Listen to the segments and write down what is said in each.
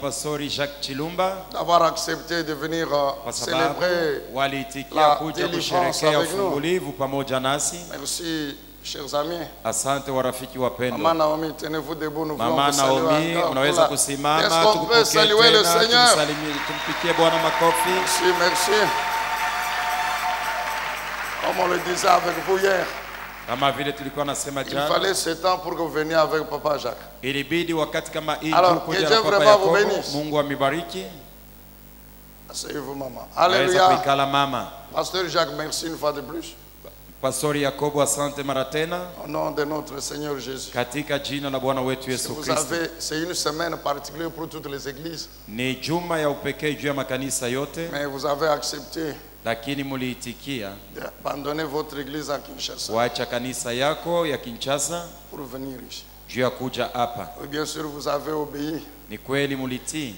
Pastori Jacques Chilumba d'avoir accepté de venir célébrer la délivrance avec nous. Merci, chers amis. Asante warafiki wapendwa. Maman Naomi, tenez-vous debout, nous voulons Mama vous saluer Naomi, encore. unaweza kusimama Est-ce qu'on peut saluer le Seigneur? Tumpikie Bwana makofi. Merci, merci. Comme on le disait avec vous hier, Kama vile tulikuwa nasema il jana, fallait ce temps pour que vous veniez avec Papa Jacques. ilibidi wakati kama hii Alors, kuja que na Dieu Papa vraiment vous Yakobo. bénisse. Mungu amibariki. Asseyez-vous, maman. Naweza Alléluia. kuikala mama. Pasteur Jacques, merci une fois de plus. Pastori Yakobo, asante mara tena Au nom de notre Seigneur Jésus. katika jina la Bwana wetu Yesu Vous Kristo. avez, c'est une semaine particulière pour toutes les églises, Ni juma ya upekee juu ya makanisa yote, mais vous avez accepté lakini muliitikia d'abandonner votre église à Kinshasa kuacha kanisa yako ya Kinshasa pour venir ici. juu ya kuja hapa. Oui, bien sûr, vous avez obéi Ni kweli mulitii,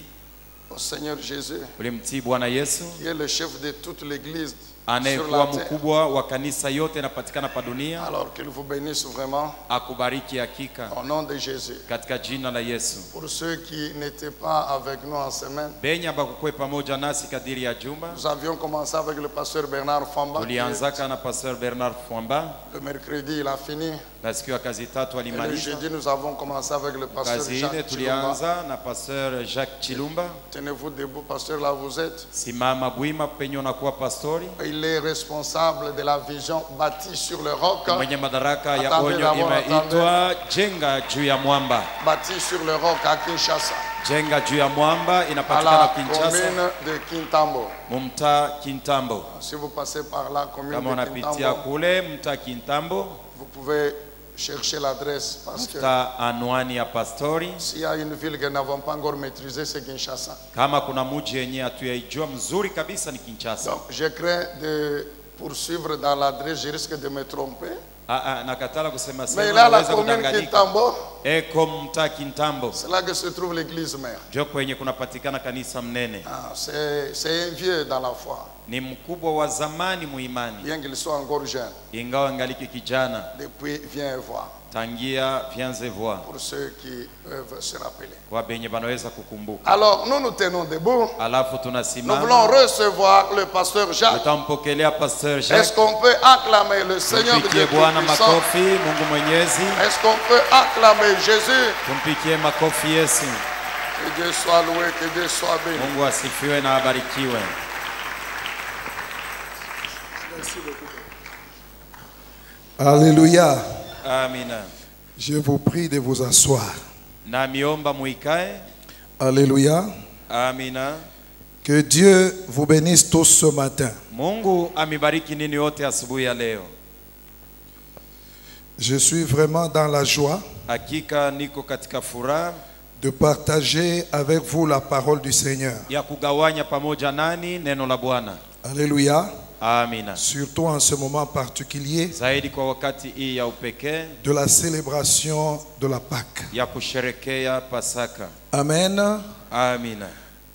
au Seigneur Jésus, ulimtii Bwana Yesu qui est le chef de toute l'église sur anayekuwa la terre. mkubwa wa kanisa yote inapatikana pa dunia. Alors qu'il vous bénisse vraiment Akubariki hakika au nom de Jésus. katika jina la Yesu. Pour ceux qui n'étaient pas avec nous en semaine, Benye bakukwe pamoja nasi kadiri ya juma, nous avions commencé avec le pasteur Bernard Famba. tulianzaka na Pastor Bernard Fwamba Le mercredi, il a fini. na siku ya kazi tatu Et le alimaliza. jeudi, nous avons commencé avec le pasteur Kazi ine Jacques Chilumba. tulianza na Pastor Jacques Chilumba. Tenez-vous debout, pasteur, là vous êtes. Simama bwima penye unakuwa pastori. Il est responsable de la vision bâtie sur le roc. Mwenye madaraka ya Attendez onyo d'abord, imeitwa jenga juu ya mwamba. Bâtie sur le roc à Kinshasa, Jenga juu ya mwamba à inapatikana la Kinshasa, commune de Kintambo. mumta Kintambo. Si vous passez par la commune Kama de unapitia Kintambo, kule mta Kintambo, vous pouvez chercher l'adresse parce que mta anwani ya pastori. s'il y a une ville que nous n'avons pas encore maîtrisée, c'est Kinshasa. Kama kuna muji yenye hatuyaijua mzuri kabisa ni Kinshasa. Donc, je crains de poursuivre dans l'adresse, je risque de me tromper. Nakatala kusema Mais sema là, la naweza commune kudanganyika. Kintambo, Eko mta Kintambo, c'est là que se trouve l'église mère. ndio kwenye kunapatikana kanisa mnene. Ah, c'est un vieux dans la foi, Ni mkubwa wa zamani muimani, bien qu'il soit encore jeune. ingawa ngaliki kijana. Depuis, viens et voir, Tangia vianze voir pour ceux qui peuvent se rappeler. kwa benye banaweza kukumbuka. Alors, nous nous tenons debout. Alafu Nous tunasimama, voulons recevoir le pasteur Jacques. tutampokelea Pastor Est-ce Jacques. qu'on peut acclamer le Seigneur de Tumpikie Dieu Bwana Tout-Puissant? makofi, Mungu Mwenyezi. Est-ce qu'on peut acclamer Jésus? Tumpikie makofi Yesu. Que Dieu soit loué, que Dieu soit béni. Mungu asifiwe na abarikiwe. Alléluia. Amina. Je vous prie de vous asseoir. Na miomba muikae. Alléluia. Amina. Que Dieu vous bénisse tous ce matin. Mungu amibariki nini yote asubuhi ya leo. Je suis vraiment dans la joie Hakika niko katika furaha de partager avec vous la parole du Seigneur. ya kugawanya pamoja nani neno la Bwana. Alléluia. Amina. Surtout en ce moment particulier Zaidi kwa wakati hii ya upekee de la célébration de la Pâque. ya kusherekea Pasaka. Amen. Amina.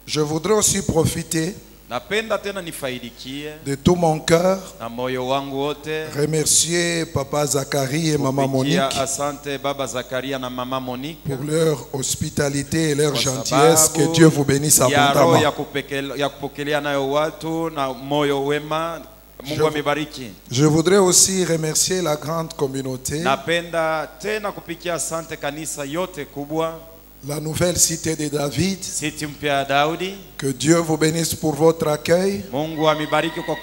Je voudrais aussi profiter Napenda tena nifaidikie de tout mon cœur, na moyo wangu wote remercier Papa Zacharie et Maman kupigia Monique asante Baba Zakaria na Mama Monique pour leur hospitalité et leur kwa gentillesse. sababu Que Dieu vous bénisse ya roho abondamment. ya kupokelea nayo watu na moyo wema. Mungu amebariki. Je voudrais aussi remercier la grande communauté, Napenda tena kupikia asante kanisa yote kubwa, la nouvelle cité de David. City mpya ya Daudi. Que Dieu vous bénisse pour votre accueil. Mungu amebariki kwa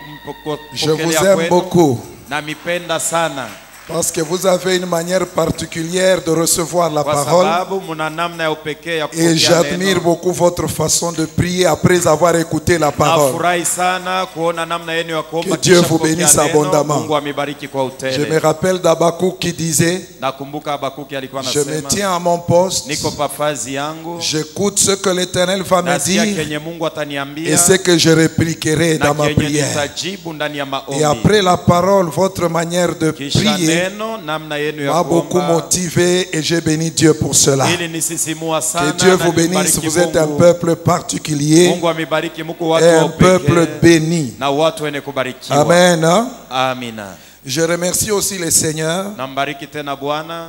Je vous kupokelea aime kwenu. beaucoup Na mipenda sana parce que vous avez une manière particulière de recevoir la kwa parole. sababu muna namna ya upekee ya Et kupokea j'admire neno. beaucoup votre façon de prier après avoir écouté la parole. Nafurahi sana kuona namna yenu ya kuomba Que Dieu kisha vous kupokea bénisse neno. abondamment. Mungu amebariki kwa Je me utele. rappelle d'Abakouk qui disait, Nakumbuka Habakuki alikuwa je me anasema, tiens à mon poste, niko pafazi yangu, j'écoute ce que l'Éternel va me nasikia dire kenye Mungu et ataniambia ce que je répliquerai na dans ma kenye prière. nitajibu ndani ya Et maombi. après la parole, votre manière de Kisha prier neno namna yenu ya m'a beaucoup kuomba motivé et j'ai béni Dieu pour cela. ili nisisimua sana. Que Dieu na vous bénisse, nibariki vous êtes un Mungu. peuple particulier Mungu amebariki, mko watu et wa un peuple upekee béni. na watu wenye kubarikiwa. Amen. Amina. Je remercie aussi les seigneurs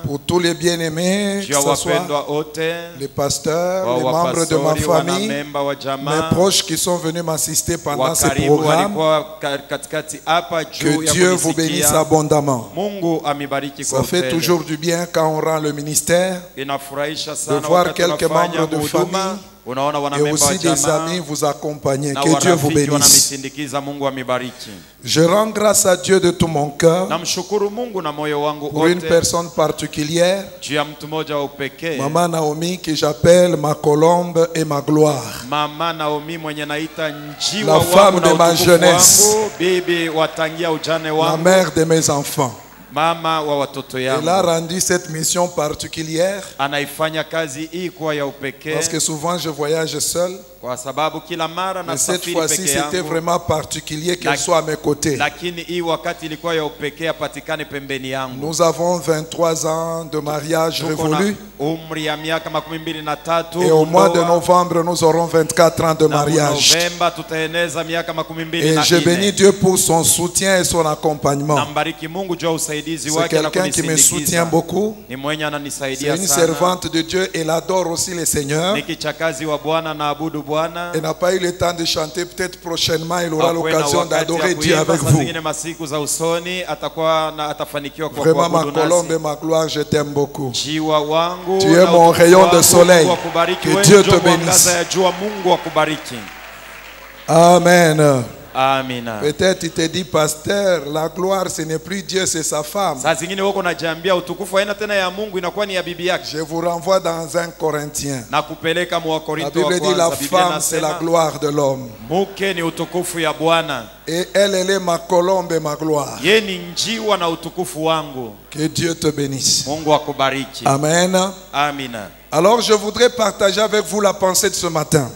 pour tous les bien-aimés, que ce soit les pasteurs, les membres de ma famille, mes proches qui sont venus m'assister pendant ces programmes. Que Dieu vous bénisse abondamment. Ça fait toujours du bien quand on rend le ministère de voir quelques membres de famille et aussi des amis vous accompagner. Que Dieu vous bénisse. Je rends grâce à Dieu de tout mon cœur pour une personne particulière, Maman Naomi, que j'appelle ma colombe et ma gloire, la femme de ma jeunesse, la mère de mes enfants. Elle a rendu cette mission particulière parce que souvent je voyage seul. Mais cette fois-ci, c'était vraiment particulier qu'elle soit à mes côtés. Nous avons 23 ans de mariage révolu. Et au mois de novembre, nous aurons 24 ans de mariage. Et je bénis Dieu pour son soutien et son accompagnement. C'est quelqu'un qui me soutient beaucoup. C'est une servante de Dieu. Elle adore aussi le Seigneur. Elle n'a pas eu le temps de chanter. Peut-être prochainement, il aura l'occasion d'adorer Dieu avec vous. Vraiment, ma colombe et ma gloire, je t'aime beaucoup. Tu es mon rayon de soleil. Que Dieu te bénisse. Amen. Peut-être tu te dis, pasteur, la gloire ce n'est plus Dieu, c'est sa femme. Je vous renvoie dans 1 Corinthiens. La Bible dit la femme c'est la gloire de l'homme. Et elle est ma colombe et ma gloire. Que Dieu te bénisse. Amen. Alors je voudrais partager avec vous la pensée de ce matin.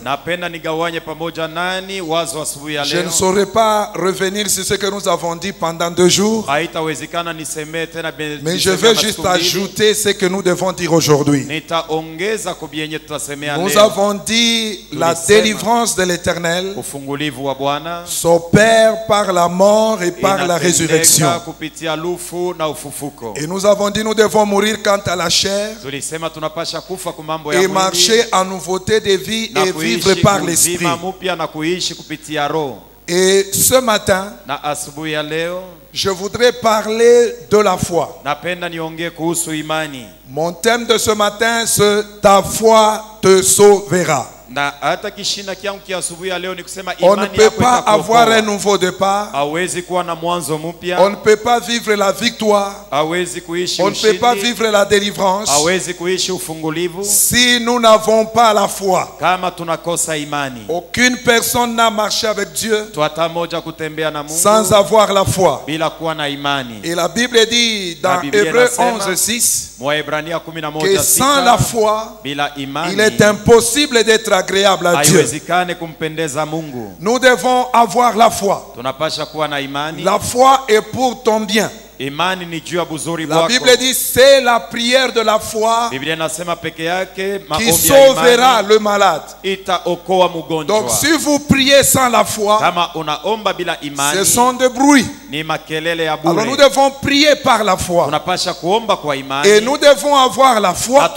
Je ne saurais pas revenir sur ce que nous avons dit pendant 2 jours. Mais je veux juste ajouter ce que nous devons dire aujourd'hui. Nous avons dit la délivrance de l'Éternel s'opère par la mort et par la résurrection. Et nous avons dit nous devons mourir quant à la chair et marcher en nouveauté de vie et vivre par l'esprit. Et ce matin, je voudrais parler de la foi. Mon thème de ce matin, c'est ta foi te sauvera. On ne peut pas avoir un nouveau départ. On ne peut pas vivre la victoire. On ne peut pas vivre la délivrance si nous n'avons pas la foi. Aucune personne n'a marché avec Dieu sans avoir la foi. Et la Bible dit dans Hébreux 11:6 que sans la foi, il est impossible d'être agréable à Dieu. Nous devons avoir la foi. La foi est pour ton bien. La Bible dit c'est la prière de la foi qui sauvera le malade. Donc si vous priez sans la foi, ce sont des bruits. Alors nous devons prier par la foi. Et nous devons avoir la foi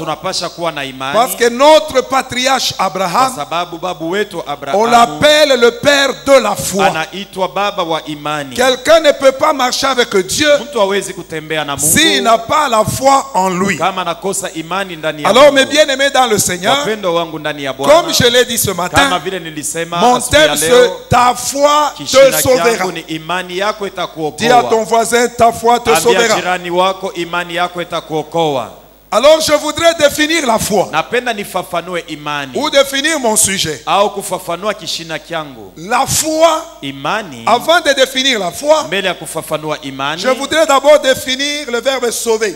parce que notre patriarche Abraham, on l'appelle le père de la foi. Quelqu'un ne peut pas marcher avec Dieu s'il n'a pas la foi en lui. Alors mes bien-aimés dans le Seigneur, comme je l'ai dit ce matin, mon thème c'est ta foi te sauvera. Dis à ton voisin, ta foi te sauvera. Alors je voudrais définir la foi ou définir mon sujet. La foi, avant de définir la foi, je voudrais d'abord définir le verbe sauver.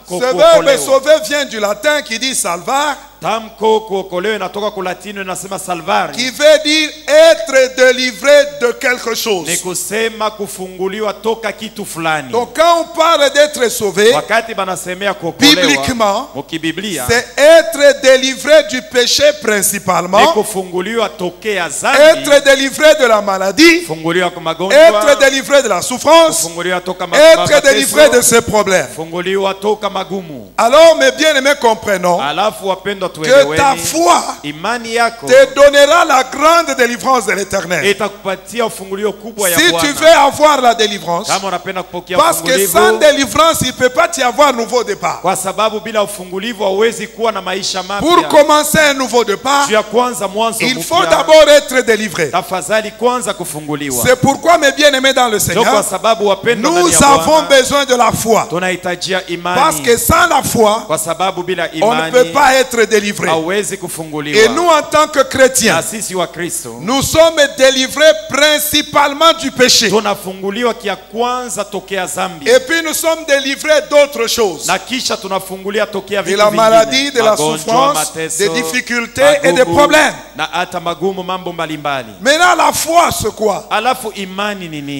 Ce verbe sauver vient du latin qui dit salvar. Tamko kuokolewa inatoka kwa Latino inasema salvare. Qui veut dire être délivré de quelque chose. Ni kusema kufunguliwa toka kitu fulani. Donc quand on parle d'être sauvé, wakati banasemea kuokolewa, bibliquement, mukibiblia, c'est être délivré du péché principalement. Ni kufunguliwa tokea zambi. Être délivré de la maladie. Funguliwa kwa magonjwa. Être délivré de la souffrance. Funguliwa toka être délivré de ses problèmes. Funguliwa toka magumu. Alors mes bien-aimés comprenons que ta foi te donnera la grande délivrance de l'Éternel. Si tu veux avoir la délivrance, parce que sans délivrance il ne peut pas y avoir un nouveau départ. Pour commencer un nouveau départ, il faut d'abord être délivré. C'est pourquoi mes bien-aimés dans le Seigneur, nous avons besoin de la foi. Parce que sans la foi, on ne peut pas être délivré. Et nous en tant que chrétiens, nous sommes délivrés principalement du péché. Et puis nous sommes délivrés d'autres choses. De la maladie, de la souffrance, des difficultés et des problèmes. Maintenant la foi c'est quoi?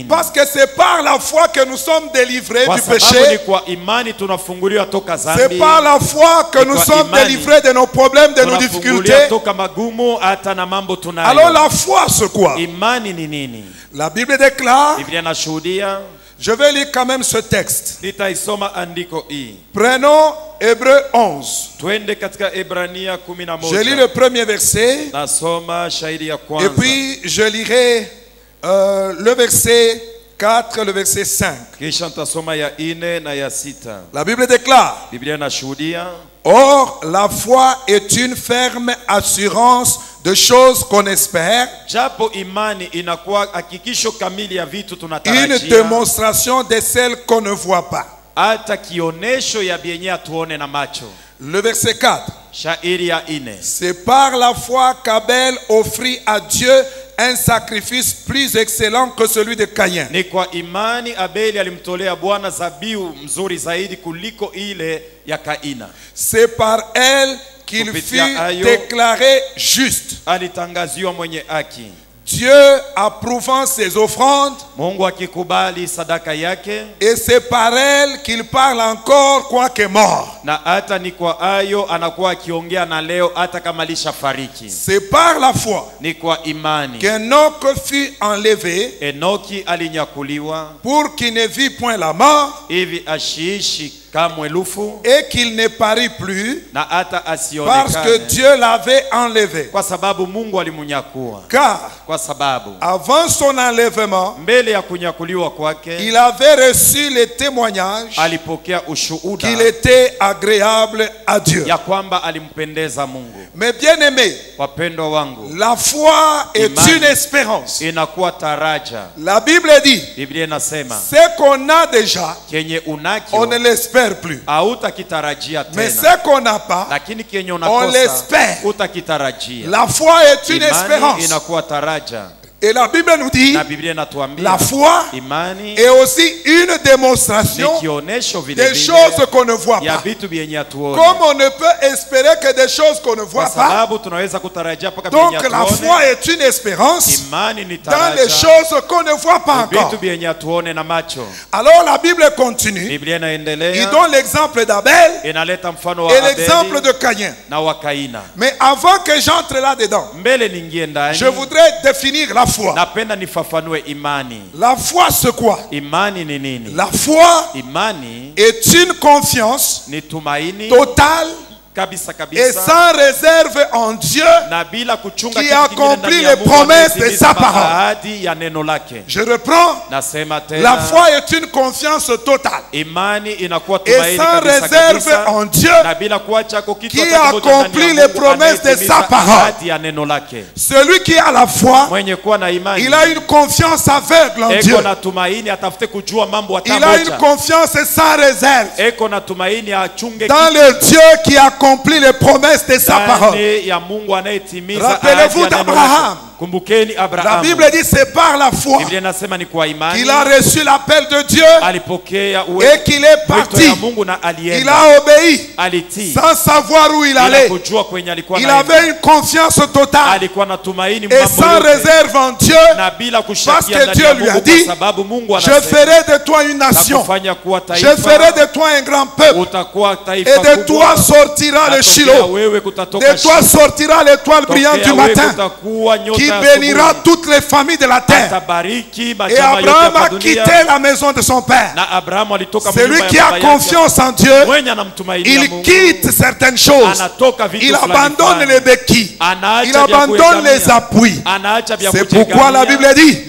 Parce que c'est par la foi que nous sommes délivrés du péché. C'est par la foi que nous sommes délivrés de nos problèmes, de nos difficultés. Alors la foi c'est quoi? La Bible déclare, je vais lire quand même ce texte. Prenons Hébreux 11. Je lis le premier verset. Et puis je lirai le verset 4, le verset 5. La Bible déclare, or la foi est une ferme assurance de choses qu'on espère, une démonstration de celles qu'on ne voit pas. Le verset 4, c'est par la foi qu'Abel offrit à Dieu un sacrifice plus excellent que celui de Caïn. C'est par elle qu'il fut déclaré juste. Dieu approuvant ses offrandes, et c'est par elle qu'il parle encore quoique mort. C'est par la foi qu'Enoch fut enlevé pour qu'il ne vit point la mort et qu'il ne parut plus parce que Dieu l'avait enlevé. Car avant son enlèvement, il avait reçu le témoignage qu'il était agréable à Dieu. Mais bien aimé, la foi est une espérance. La Bible dit, ce qu'on a déjà, on ne l'espère plus. Mais ce qu'on n'a pas, on l'espère. La foi est une espérance. Et la Bible nous dit, la foi est aussi une démonstration des choses qu'on ne voit pas. Comme on ne peut espérer que des choses qu'on ne voit pas, donc la foi est une espérance dans les choses qu'on ne voit pas encore. Alors la Bible continue. Il donne l'exemple d'Abel et l'exemple de Caïn. Mais avant que j'entre là-dedans, je voudrais définir la foi. La foi c'est quoi? La foi est une confiance totale et sans réserve en Dieu qui accomplit les promesses de sa parole. Je reprends. La foi est une confiance totale et sans réserve en Dieu qui accomplit les promesses de sa parole. Celui qui a la foi, il a une confiance aveugle en Dieu. Il a une confiance sans réserve dans le Dieu qui accomplit les promesses de sa parole. Rappelez-vous d'Abraham. La Bible dit c'est par la foi qu'il a reçu l'appel de Dieu et qu'il est parti. Il a obéi sans savoir où il allait. Il avait une confiance totale et sans réserve en Dieu, parce que Dieu lui a dit, je ferai de toi une nation, je ferai de toi un grand peuple, et de toi sortira le Shiloh, de toi sortira l'étoile brillante du matin, qui bénira toutes les familles de la terre. Et Abraham a quitté la maison de son père. Celui qui a confiance en Dieu, il quitte certaines choses, il abandonne les béquilles, il abandonne les appuis. C'est pourquoi la Bible dit,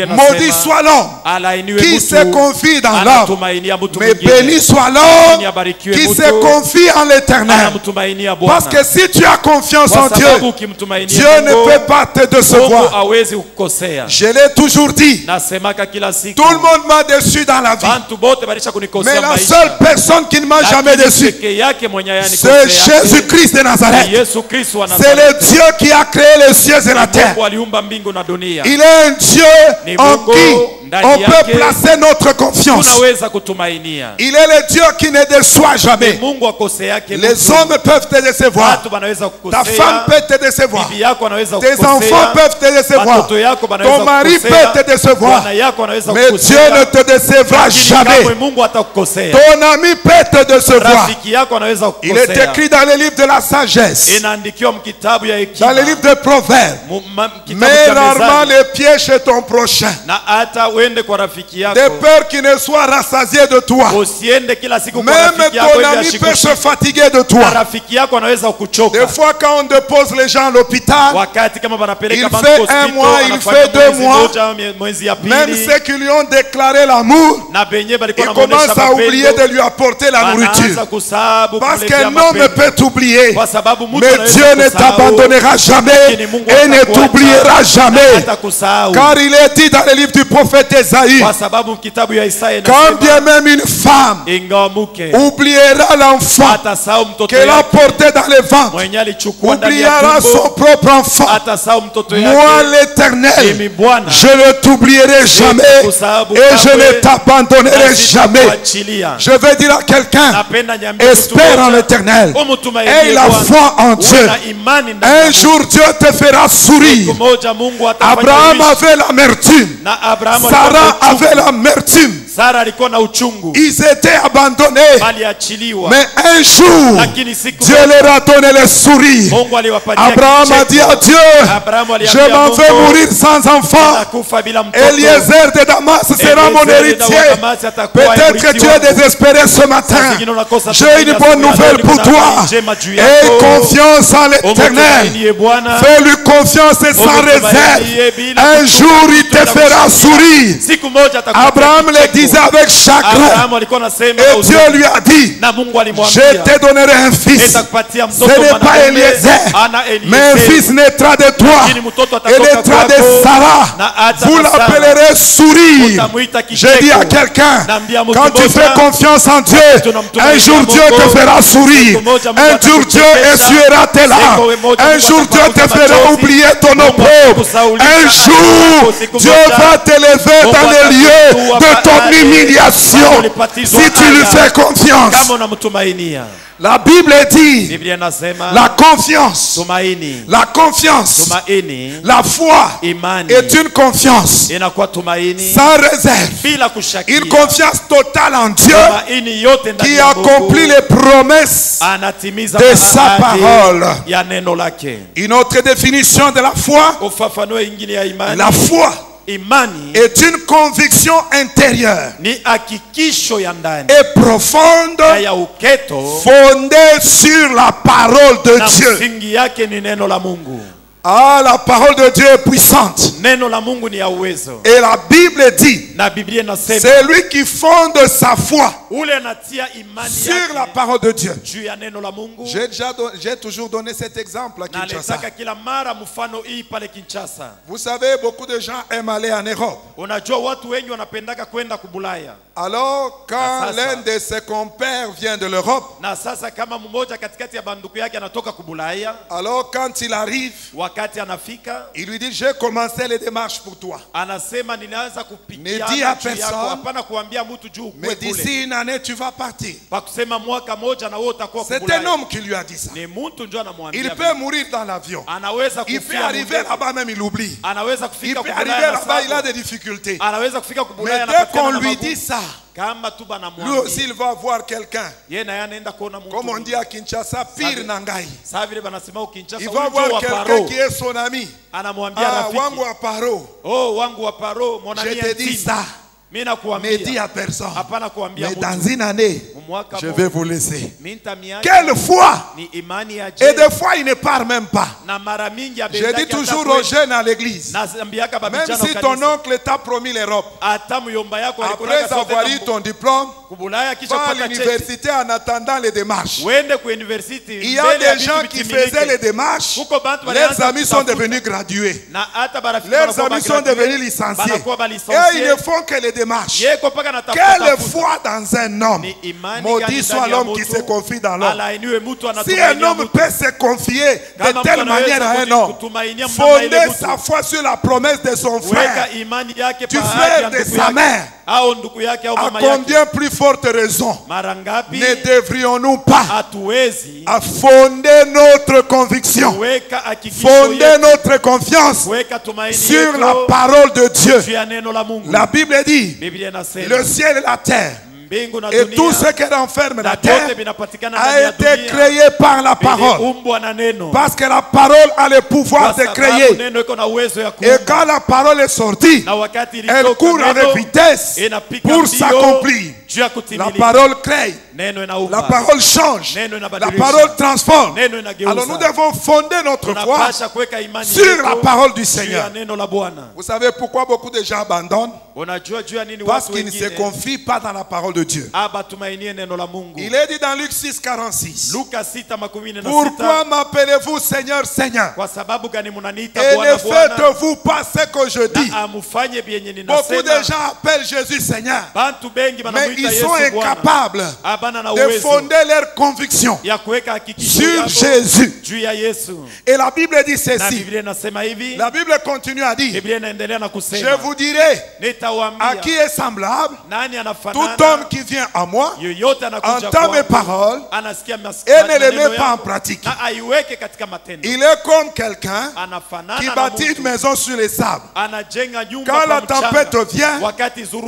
maudit soit l'homme qui se confie dans l'homme, mais béni soit l'homme qui se confie en l'Éternel. Parce que si tu as confiance en Dieu, Dieu ne peut pas te décevoir. Je l'ai toujours dit, tout le monde m'a déçu dans la vie, mais la seule personne qui ne m'a jamais déçu, c'est Jésus-Christ de Nazareth. C'est le Dieu qui a créé les cieux et la terre. Il est un Dieu en qui on peut placer notre confiance. Il est le Dieu qui ne déçoit jamais. Les hommes peuvent te décevoir, ta femme peut te décevoir, tes enfants peuvent te décevoir, ton mari peut te décevoir, mais Dieu ne te décevra jamais. Ton ami peut te décevoir. Il est écrit dans le livre de la sagesse, dans le livre de Proverbes, mets rarement les pieds chez ton prochain, de peur qu'il ne soit rassasié de toi. Même ton ami peut se fatiguer de toi. Des fois quand on dépose les gens à l'hôpital, il fait 1 mois, il fait 2 mois, même ceux qui lui ont déclaré l'amour, ils commencent à oublier de lui apporter la nourriture. Parce qu'un homme peut t'oublier, mais Dieu ne t'abandonnera jamais et ne t'oubliera jamais. Car il est dit dans le livre du prophète Esaïe, quand bien même une femme oubliera l'enfant qu'elle a porté dans le ventre, oubliera son propre enfant, moi l'Éternel, je ne t'oublierai jamais et je ne t'abandonnerai jamais. Je veux dire à quelqu'un, espère en l'Éternel, aie la foi en Dieu. Un jour Dieu te fera sourire. Abraham avait l'amertume, Sarah avait l'amertume, ils étaient abandonnés, mais un jour Dieu leur a donné le sourire. Abraham a dit à Dieu, je m'en vais mourir sans enfant, Eliezer de Damas sera mon héritier. Peut-être que tu es désespéré ce matin, j'ai une bonne nouvelle pour toi. Aie confiance en l'Éternel, fais-lui confiance et sans réserve. Un jour il te fera sourire. Abraham le disait avec chagrin, et Dieu lui a dit, je te donnerai un fils. Ce n'est pas Eliezer, mais un fils naîtra de toi et naîtra de Sarah. Vous l'appellerez sourire. Je dis à quelqu'un, quand tu fais confiance en Dieu, un jour Dieu te fera sourire. Un jour Dieu essuiera tes larmes. Un jour Dieu te fera oublier ton opprobre. Un jour Dieu va t'élever dans les lieux de ton humiliation si tu lui fais confiance. La Bible dit, la confiance, la foi est une confiance sans réserve, une confiance totale en Dieu qui accomplit les promesses de sa parole. Une autre définition de la foi, la foi est une conviction intérieure et profonde fondée sur la parole de Dieu. Ah, la parole de Dieu est puissante. Et la Bible dit, c'est lui qui fonde sa foi sur la parole de Dieu. J'ai toujours donné cet exemple à Kinshasa. Vous savez, beaucoup de gens aiment aller en Europe. Alors quand l'un de ses compères vient de l'Europe, alors quand il arrive, il lui dit, j'ai commencé les démarches pour toi. Ne dis à personne, mais d'ici une année tu vas partir. C'est un homme qui lui a dit ça. Il peut mourir dans l'avion. Il peut arriver là-bas même, il oublie. Il peut arriver là-bas, il a des difficultés. Mais dès qu'on lui dit ça, lui aussi il va voir quelqu'un. Comme on dit à Kinshasa, pire Nangai. Il va voir quelqu'un qui est son ami. Wangu Aparo. Je te dis ça. Ne dis à personne. Mais dans une année, je vais vous laisser. Quelle foi! Et des fois, il ne part même pas. Je dis toujours aux jeunes à l'église, même si ton oncle t'a promis l'Europe, après avoir eu ton diplôme, va à l'université en attendant les démarches. Il y a des gens qui faisaient les démarches, leurs amis sont devenus gradués, leurs amis sont devenus licenciés, et ils ne font que les démarches. Quelle foi dans un homme! Maudit soit l'homme qui se confie dans l'homme. Si un homme peut se confier de telle manière à un homme, fonder sa foi sur la promesse de son frère, du frère de sa mère, à combien plus forte raison ne devrions-nous pas fonder notre conviction, fonder notre confiance sur la parole de Dieu? La Bible dit, le ciel et la terre et tout ce qui renferme la terre a été créé par la parole. Parce que la parole a le pouvoir de créer. Et quand la parole est sortie, elle court avec vitesse pour s'accomplir. La parole crée. La parole change. La parole transforme. Alors nous devons fonder notre foi sur la parole du Seigneur. Vous savez pourquoi beaucoup de gens abandonnent? Parce qu'ils ne se confient pas dans la parole de Dieu. Il est dit dans Luc 6,46. Pourquoi m'appelez-vous Seigneur, Seigneur, et ne faites-vous pas ce que je dis? Beaucoup de gens appellent Jésus Seigneur, mais ils sont incapables de fonder leur conviction sur Jésus. Et la Bible dit ceci. La Bible continue à dire, je vous dirai à qui est semblable tout homme qui vient à moi, entend mes paroles et ne les met pas en pratique. Il est comme quelqu'un qui bâtit une maison sur les sables. Quand la tempête vient,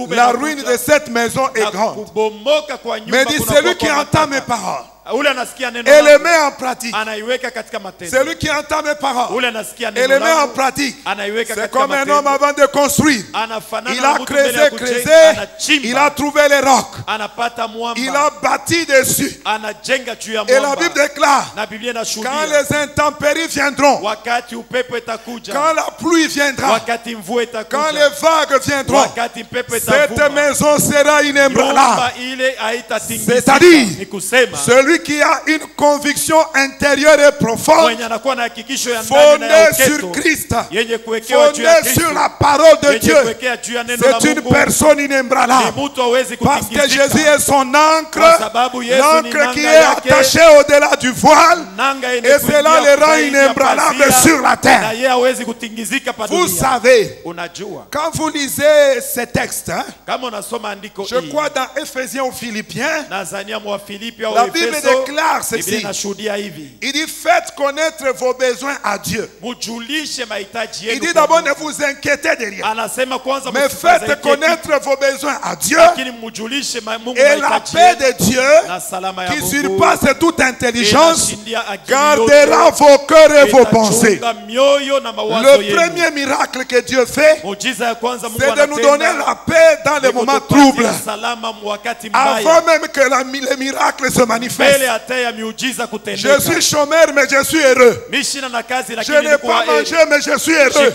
la ruine de cette maison est grande. Mais dit celui qui entend mes paroles et les met en pratique. Celui qui entend mes paroles et les met en pratique. C'est comme un homme avant de construire. Il a creusé, il a trouvé les rocs. Il a bâti dessus. Et la Bible déclare, quand les intempéries viendront, quand la pluie viendra, quand les vagues viendront, cette maison sera inébranlable. C'est-à-dire, celui qui a une conviction intérieure et profonde, fondée sur Christ, fondée sur la parole de Dieu, c'est une personne inébranlable. Parce que Jésus est son ancre, l'ancre qui est attaché au-delà du voile, et cela le rend inébranlable sur la terre. Vous savez, quand vous lisez ces textes, je crois dans Éphésiens ou Philippiens, la Bible déclare ceci. Il dit faites connaître vos besoins à Dieu. Il dit d'abord ne vous inquiétez de rien, mais faites connaître vos besoins à Dieu, et la paix de Dieu qui surpasse toute intelligence gardera vos cœurs et vos pensées. Le premier miracle que Dieu fait, c'est de nous donner la paix dans les moments troubles, avant même que les miracles se manifestent. Je suis chômeur, mais je suis heureux. Je n'ai pas mangé, mais je suis heureux.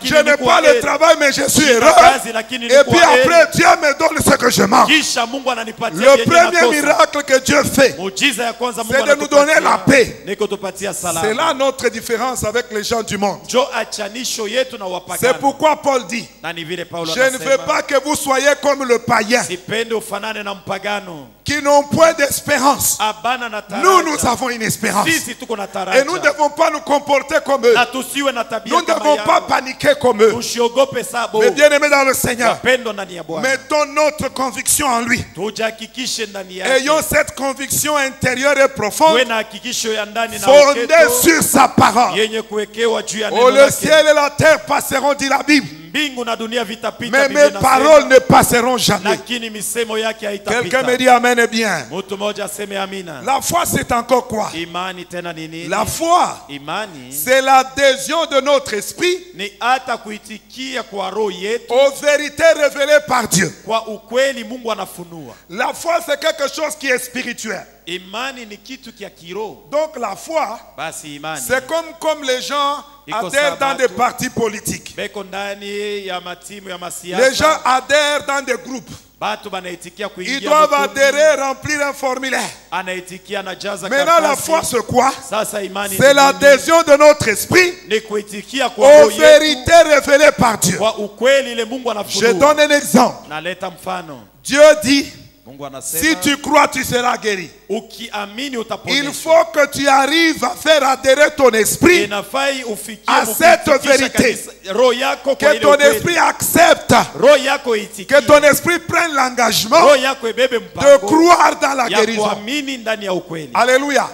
Je n'ai pas le travail, mais je suis heureux. Et puis après, Dieu me donne ce que je mange. Le premier miracle que Dieu fait, c'est de nous donner la paix. C'est là notre différence avec les gens du monde. C'est pourquoi Paul dit, je ne veux pas que vous soyez comme le païen, qui n'ont point d'espérance. Nous avons une espérance. Et nous ne devons pas nous comporter comme eux. Nous ne devons pas paniquer comme eux. Mais bien aimés dans le Seigneur, mettons notre conviction en lui. Ayons cette conviction intérieure et profonde, fondée sur sa parole. Oh, le ciel et la terre passeront, dit la Bible, mais mes paroles ne passeront jamais. Quelqu'un me dit amen et bien. La foi, c'est encore quoi? La foi, c'est l'adhésion de notre esprit aux vérités révélées par Dieu. La foi, c'est quelque chose qui est spirituel. Donc la foi, c'est comme les gens adhèrent dans des partis politiques. Les gens adhèrent dans des groupes. Ils doivent adhérer, remplir un formulaire. Maintenant la foi c'est quoi? C'est l'adhésion de notre esprit aux vérités révélées par Dieu. Je donne un exemple. Dieu dit, si tu crois, tu seras guéri. Il faut que tu arrives à faire adhérer ton esprit à cette vérité. Que ton esprit accepte. Que ton esprit prenne l'engagement de croire dans la guérison. Alléluia.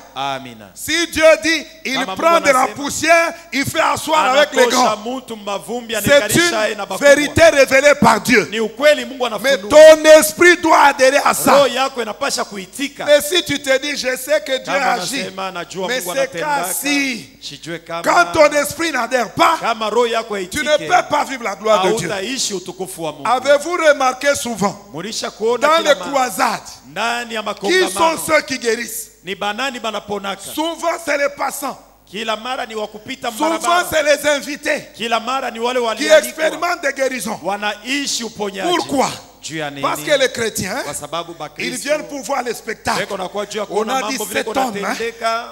Si Dieu dit, il prend de la poussière, il fait asseoir avec les grands. C'est une vérité révélée par Dieu. Mais ton esprit doit adhérer à ça. Mais si tu te dis, je sais que Dieu agit, mais c'est qu'ainsi, quand ton esprit n'adhère pas, tu ne peux pas vivre la gloire de Dieu. Avez-vous remarqué souvent, dans les croisades, qui sont ceux qui guérissent? Souvent c'est les passants. Souvent c'est les invités qui expérimentent des guérisons. Pourquoi? Parce que les chrétiens, ils viennent pour voir le spectacle. On a dit cet homme,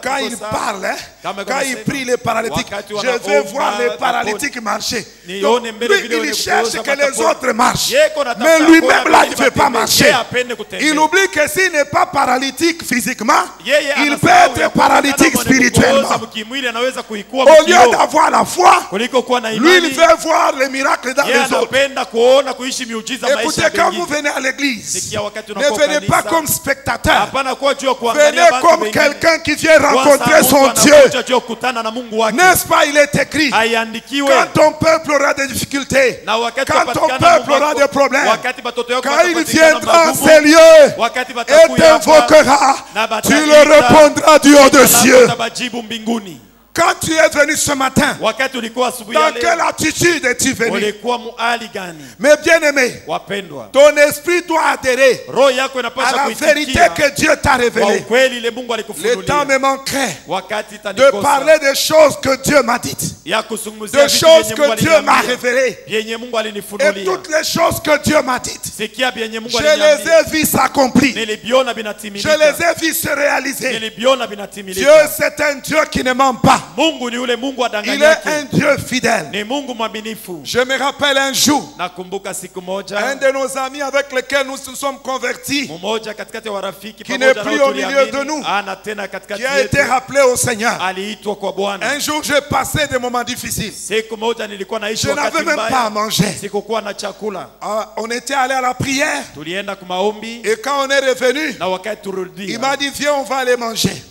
quand il parle, quand il prie les paralytiques, je vais voir les paralytiques marcher. Donc, lui, il cherche que les autres marchent. Mais lui-même là, il ne veut pas marcher. Il oublie que s'il n'est pas paralytique physiquement, il peut être paralytique spirituellement. Au lieu d'avoir la foi, lui, il veut voir les miracles dans les autres. Écoutez, quand vous venez à l'église, ne venez pas comme spectateur. Venez comme quelqu'un qui vient rencontrer son Dieu. N'est-ce pas, il est écrit, quand ton peuple aura des difficultés, quand ton peuple aura des problèmes, quand il viendra en ces lieux et t'invoquera, tu le répondras du haut des cieux. Quand tu es venu ce matin, dans quelle attitude es-tu venu? Mais bien aimé, ton esprit doit adhérer à la vérité que Dieu t'a révélée. Le temps me manquerait de parler des choses que Dieu m'a dites, des choses que Dieu m'a révélées, et toutes les choses que Dieu m'a dites. Je les ai vues s'accomplir. Je les ai vues se réaliser. Dieu, c'est un Dieu qui ne ment pas. Il est un Dieu fidèle. Je me rappelle un jour, un de nos amis avec lesquels nous nous sommes convertis, qui n'est plus au milieu de nous, qui a été rappelé au Seigneur. Un jour, j'ai passé des moments difficiles. Je n'avais même pas à manger. On était allé à la prière, et quand on est revenu, il m'a dit, viens, on va aller manger.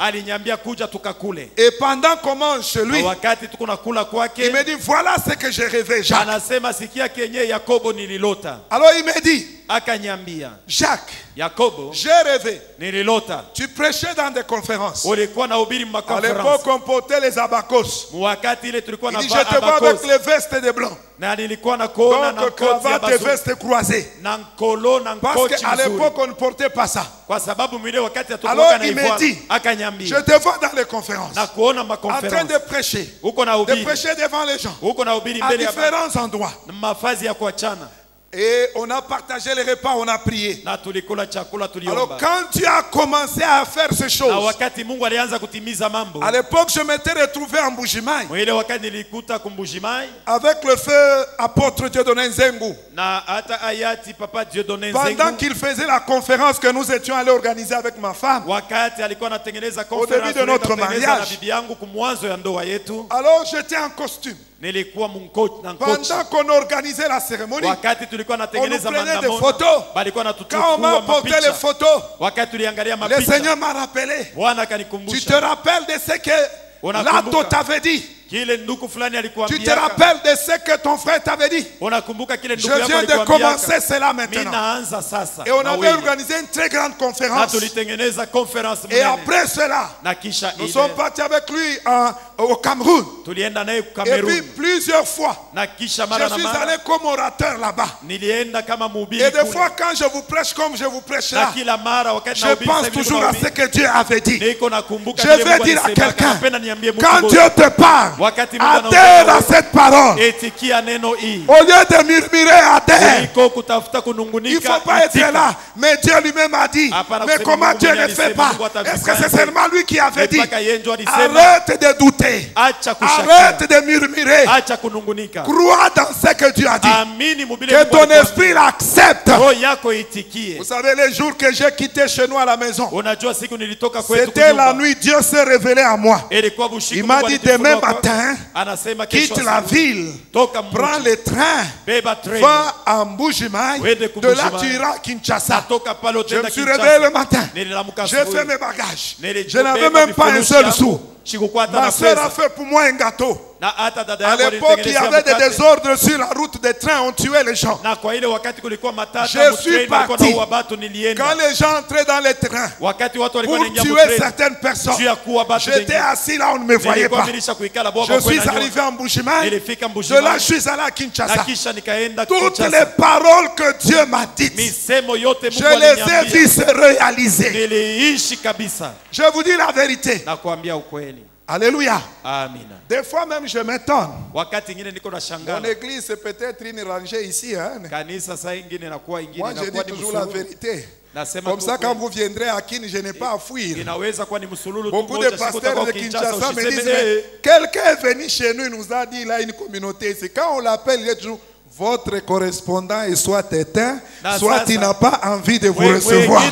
Et pendant qu'on mange chez lui, il me dit, voilà ce que j'ai rêvé, Jacques. Alors il me dit, Jacques, j'ai rêvé. Tu prêchais dans des conférences. À l'époque, on portait les abacos. Il dit, je te vois avec les vestes de blanc. Donc, cravate et veste croisée. Parce qu'à l'époque, on ne portait pas ça. Alors, il me dit, je te vois dans les conférences, en train de prêcher devant les gens, à différents endroits. Et on a partagé les repas, on a prié. Alors quand Dieu a commencé à faire ces choses, à l'époque je m'étais retrouvé en Mbuji-Mayi avec le feu apôtre Dieudonné Nzengu. Pendant qu'il faisait la conférence que nous étions allés organiser avec ma femme au début de notre mariage, alors j'étais en costume. Pendant qu'on organisait la cérémonie, on nous prenait des photos. Quand on m'a apporté les photos, le Seigneur m'a rappelé. Tu te rappelles de ce que Lato t'avait dit? Tu te rappelles de ce que ton frère t'avait dit? Je viens de commencer cela maintenant. Et on avait organisé une très grande conférence. Et après cela, nous sommes partis avec lui au Cameroun. Et puis plusieurs fois, je suis allé comme orateur là-bas. Et des fois quand je vous prêche comme je vous prêche là, je pense toujours à ce que Dieu avait dit. Je vais dire à quelqu'un, quand Dieu te parle, adhère à cette parole. Au lieu de murmurer, adhère. Il ne faut pas être là. Mais Dieu lui-même a dit. Mais comment Dieu ne fait pas? Est-ce que c'est seulement lui qui avait dit? Arrête de douter. Arrête de murmurer. Crois dans ce que Dieu a dit. Que ton esprit l'accepte. Vous savez, les jours que j'ai quitté chez nous à la maison, c'était la nuit. Dieu s'est révélé à moi. Il m'a dit demain matin, quitte la ville, prends le train, va à Mbuji-Mayi, de là tu iras à Kinshasa. Je me suis réveillé le matin, j'ai fait mes bagages, je n'avais même pas un seul sou. Ma soeur a fait pour moi un gâteau. À l'époque, il y avait des désordres sur la route des trains, on tuait les gens. Je suis parti. Quand les gens entraient dans les trains pour tuer certaines personnes, j'étais assis là, on ne me voyait pas. Je suis arrivé en Mbuji-Mayi. De là, je suis allé à Kinshasa. Toutes les paroles que Dieu m'a dites, je les ai vues se réaliser. Je vous dis la vérité. Alléluia. Amen. Des fois même je m'étonne. Mon église c'est peut-être une rangée ici. Hein? Moi je dis toujours la vérité. Comme ça quand vous viendrez à Kin, je n'ai pas à fuir. Beaucoup de pasteurs de Kinshasa me disent, quelqu'un est venu chez nous, il nous a dit, il a une communauté. C'est quand on l'appelle, il est toujours, votre correspondant est soit éteint, soit il n'a pas envie de vous recevoir.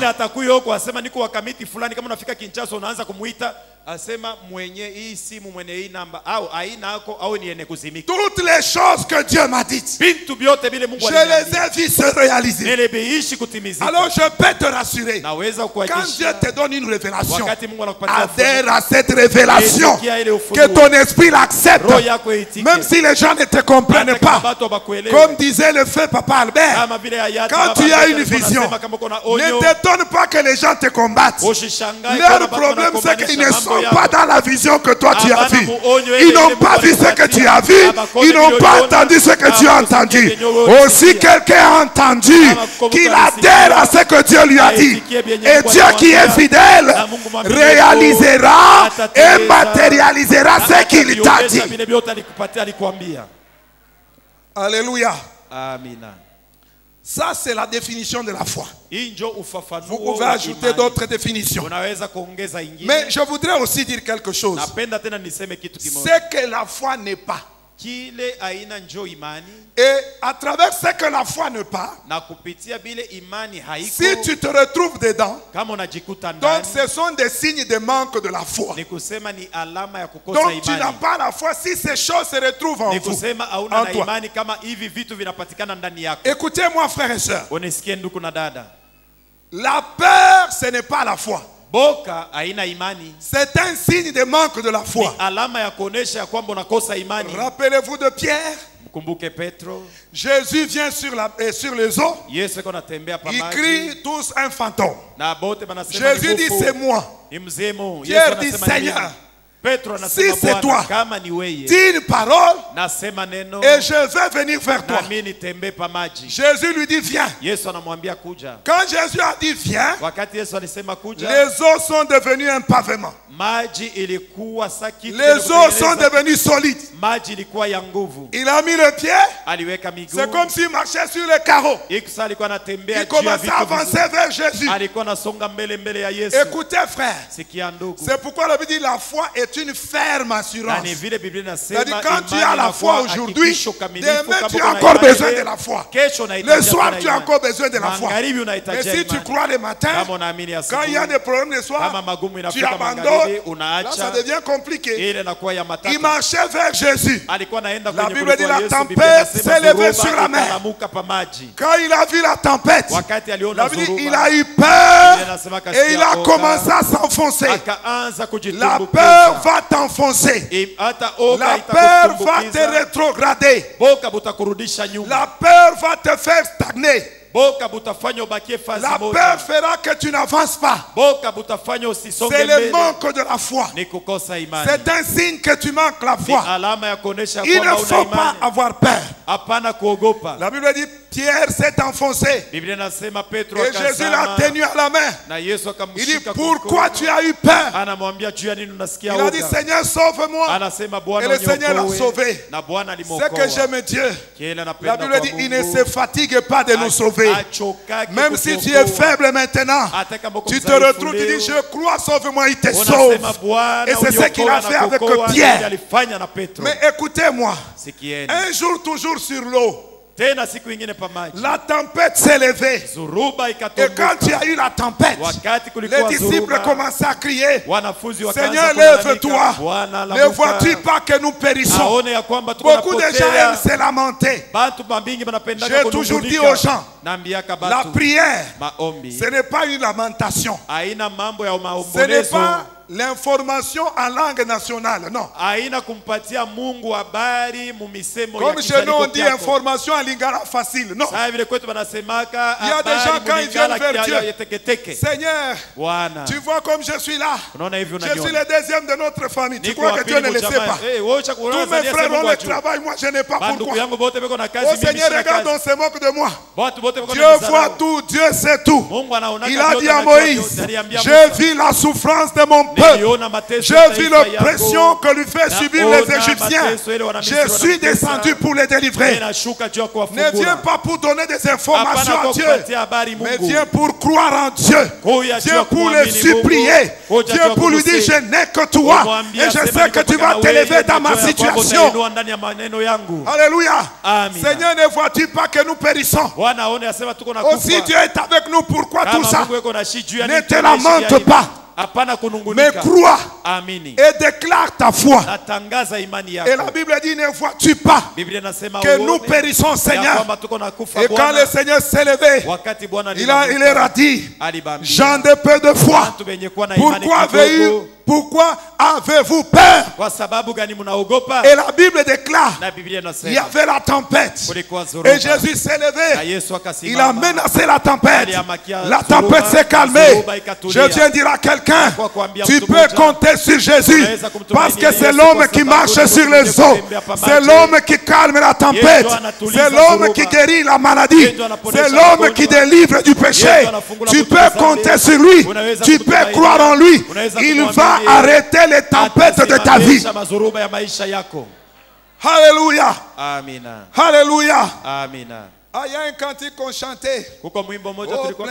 Toutes les choses que Dieu m'a dites, je les ai vues se réaliser. Alors je peux te rassurer, quand Dieu te donne une révélation, adhère à cette révélation, que ton esprit l'accepte. Même si les gens ne te comprennent pas, comme disait le feu Papa Albert, quand tu as une vision, ne t'étonne pas que les gens te combattent. Leur problème c'est qu'ils ne sont pas dans la vision que toi tu as vue. Ils n'ont pas vu ce que tu as vu. Ils n'ont pas entendu ce que tu as entendu. Aussi quelqu'un a entendu qu'il adhère à ce que Dieu lui a dit. Et Dieu qui est fidèle réalisera et matérialisera ce qu'il t'a dit. Alléluia. Amen. Ça, c'est la définition de la foi. Vous pouvez ajouter d'autres définitions. Mais je voudrais aussi dire quelque chose. C'est que la foi n'est pas. Et à travers ce que la foi n'est pas, si tu te retrouves dedans, donc ce sont des signes de manque de la foi. Donc tu n'as pas la foi si ces choses se retrouvent en vous, en toi. Écoutez-moi frères et sœurs, la peur ce n'est pas la foi. C'est un signe de manque de la foi. Rappelez-vous de Pierre. Jésus vient sur les eaux. Il crie tous un fantôme. Jésus dit c'est moi. Pierre dit Seigneur, si c'est toi, dis une parole et je vais venir vers toi. Jésus lui dit viens. Quand Jésus a dit viens, les eaux sont devenues un pavement. Les eaux sont devenues solides. Il a mis le pied. C'est comme s'il marchait sur les carreaux. Il commençait à avancer vers Jésus. Écoutez frère, c'est pourquoi la Bible dit la foi est une ferme assurance. C'est-à-dire quand tu as la foi aujourd'hui, demain tu as encore besoin de la foi. Le soir tu as encore besoin de la foi. Et si tu crois le matin, quand il y a des problèmes le soir, tu abandonnes. Là ça devient compliqué. Il marchait vers Jésus. La Bible dit la tempête s'est levée sur la mer. Quand il a vu la tempête, la Bible dit il a eu peur et il a commencé à s'enfoncer. La peur va t'enfoncer. La peur va te rétrograder. La peur va te faire stagner. La peur fera que tu n'avances pas. C'est le manque de la foi. C'est un signe que tu manques la foi. Il ne faut pas avoir peur. La Bible dit Pierre s'est enfoncé et Jésus l'a tenu à la main. Il dit pourquoi tu as eu peur? Il a dit Seigneur sauve-moi. Et le Seigneur l'a sauvé. C'est que j'aime Dieu. La Bible dit il ne se fatigue pas de nous sauver. Même si tu es faible maintenant, tu te retrouves, tu dis je crois, sauve-moi, il te sauve. Et c'est ce qu'il a fait avec Pierre. Mais écoutez-moi, un jour toujours sur l'eau, la tempête s'est levée. Et quand tu as eu la tempête, les disciples commençaient à crier Seigneur lève-toi. Ne vois-tu pas que nous périssons? Beaucoup de gens aiment se lamenter. J'ai toujours dit aux gens, la prière ce n'est pas une lamentation. Ce n'est pas l'information en langue nationale, non. Comme chez nous on dit information en lingala facile, non. Il y a des gens quand ils viennent vers Dieu, Seigneur, tu vois comme je suis là, je suis le deuxième de notre famille, tu crois que Dieu ne le sait pas? Tous mes frères ont le travail, moi je n'ai pas pourquoi. Oh Seigneur, regarde, on se moque de moi. Dieu voit tout, Dieu sait tout. Il a dit à Moïse, je vis la souffrance de mon peuple. J'ai vu l'oppression que lui fait subir les Égyptiens. Je suis descendu pour les délivrer. Ne viens pas pour donner des informations à Dieu, mais viens pour croire en Dieu. Viens pour le supplier. Viens pour lui dire je n'ai que toi et je sais que tu vas t'élever dans ma situation. Alléluia. Seigneur, ne vois-tu pas que nous périssons? Aussi Dieu est avec nous, pourquoi tout ça? Ne te lamente pas, mais crois et déclare ta foi. Et la Bible dit ne vois-tu pas que nous périssons, Seigneur? Et quand le Seigneur s'est levé, il leur a dit gens de peu de foi, pourquoi avez-vous peur? Et la Bible déclare il y avait la tempête et Jésus s'est levé, il a menacé la tempête. La tempête s'est calmée. Je viens dire à quelqu'un, tu peux compter sur Jésus parce que c'est l'homme qui marche sur les eaux, c'est l'homme qui calme la tempête, c'est l'homme qui guérit la maladie, c'est l'homme qui délivre du péché. Tu peux compter sur lui, tu peux croire en lui. Il va arrêter les tempêtes de ta vie. Alléluia. Alléluia. Ah, il y a un cantique qu'on chantait. Au plein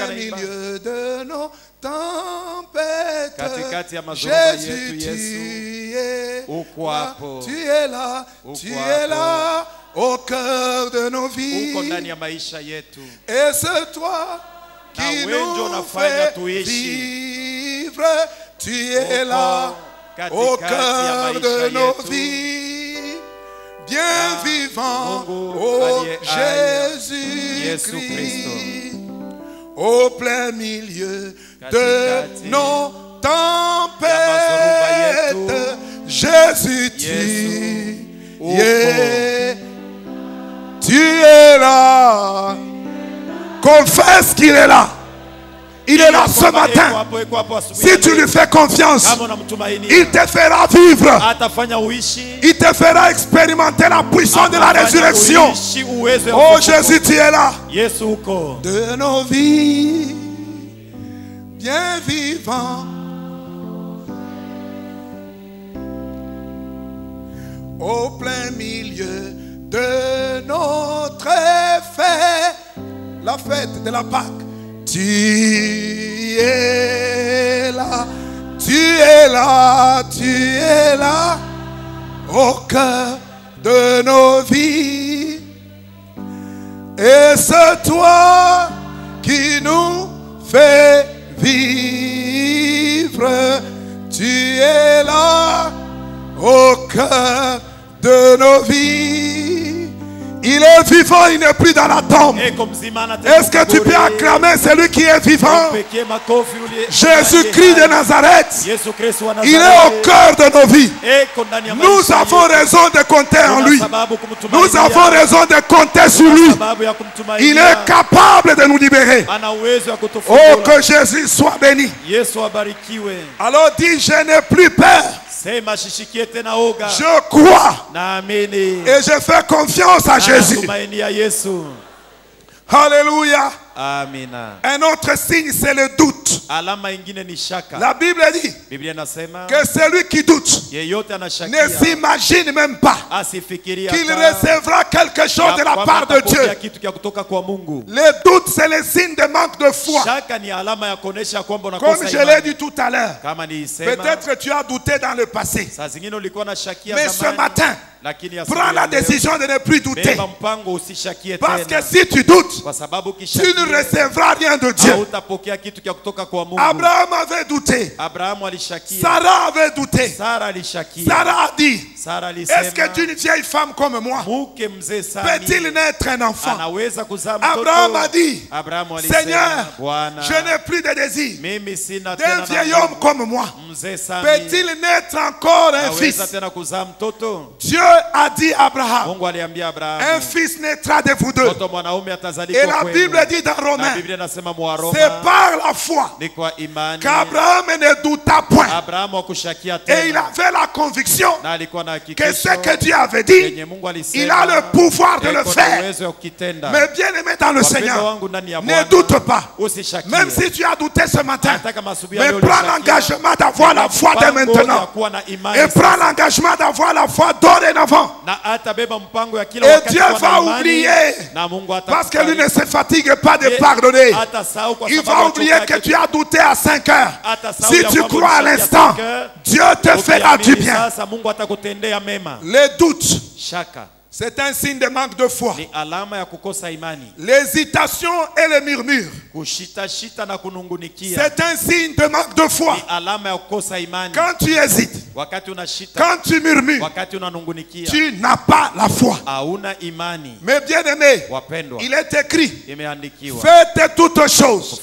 milieu de nos tempêtes, Jésus, tu es là, au cœur de nos vies. Et c'est toi qui nous fais vivre. Tu es là, au cœur de nos vies, bien vivant, ô Jésus-Christ, au plein milieu de nos tempêtes, Jésus, tu es Tu es là. Confesse qu'il est là. Il est là ce matin. Si tu lui fais confiance, il te fera vivre. Il te fera expérimenter la puissance de la résurrection. Oh Jésus, tu es là. De nos vies, bien vivants, au plein milieu de notre fête, la fête de la Pâque. Tu es là, tu es là, tu es là, au cœur de nos vies. Et c'est toi qui nous fais vivre. Tu es là, au cœur de nos vies. Il est vivant, il n'est plus dans la tombe. Est-ce que tu peux acclamer celui qui est vivant? Jésus-Christ de Nazareth. Il est au cœur de nos vies. Nous avons raison de compter en lui. Nous avons raison de compter sur lui. Il est capable de nous libérer. Oh, que Jésus soit béni. Alors dis, je n'ai plus peur. Je crois et je fais confiance à Jésus. Alléluia. Un autre signe, c'est le doute. La Bible dit que celui qui doute ne s'imagine même pas qu'il recevra quelque chose de la part de Dieu. Le doute, c'est le signe de manque de foi. Comme je l'ai dit tout à l'heure, peut-être tu as douté dans le passé, mais ce matin, prends la décision de ne plus douter. Parce que si tu doutes, tu ne recevras rien de Dieu. Abraham avait douté. Sarah avait douté. Sarah a dit, est-ce que d'une vieille femme comme moi peut-il naître un enfant? Abraham a dit, Seigneur, je n'ai plus de désir d'un vieil homme comme moi. Peut-il naître encore un fils? Dieu a dit à Abraham, un fils naîtra de vous deux. Et la Bible dit dans Romains, c'est par la foi qu'Abraham ne douta point. Et il avait la conviction que ce que Dieu avait dit, il a le pouvoir de le faire. Mais bien aimé dans le Seigneur, ne doute pas. Même si tu as douté ce matin, mais prends l'engagement d'avoir la foi dès maintenant. Et prends l'engagement d'avoir la foi dorénavant. Et Dieu va oublier, parce que lui ne se fatigue pas de pardonner. Il va oublier que tu as douté à 5 heures. Si tu crois à l'instant, Dieu te fera du bien. Les doutes, c'est un signe de manque de foi. L'hésitation et le murmure, c'est un signe de manque de foi. Quand tu hésites, quand tu murmures, tu n'as pas la foi. Mais bien aimé, il est écrit, faites toutes choses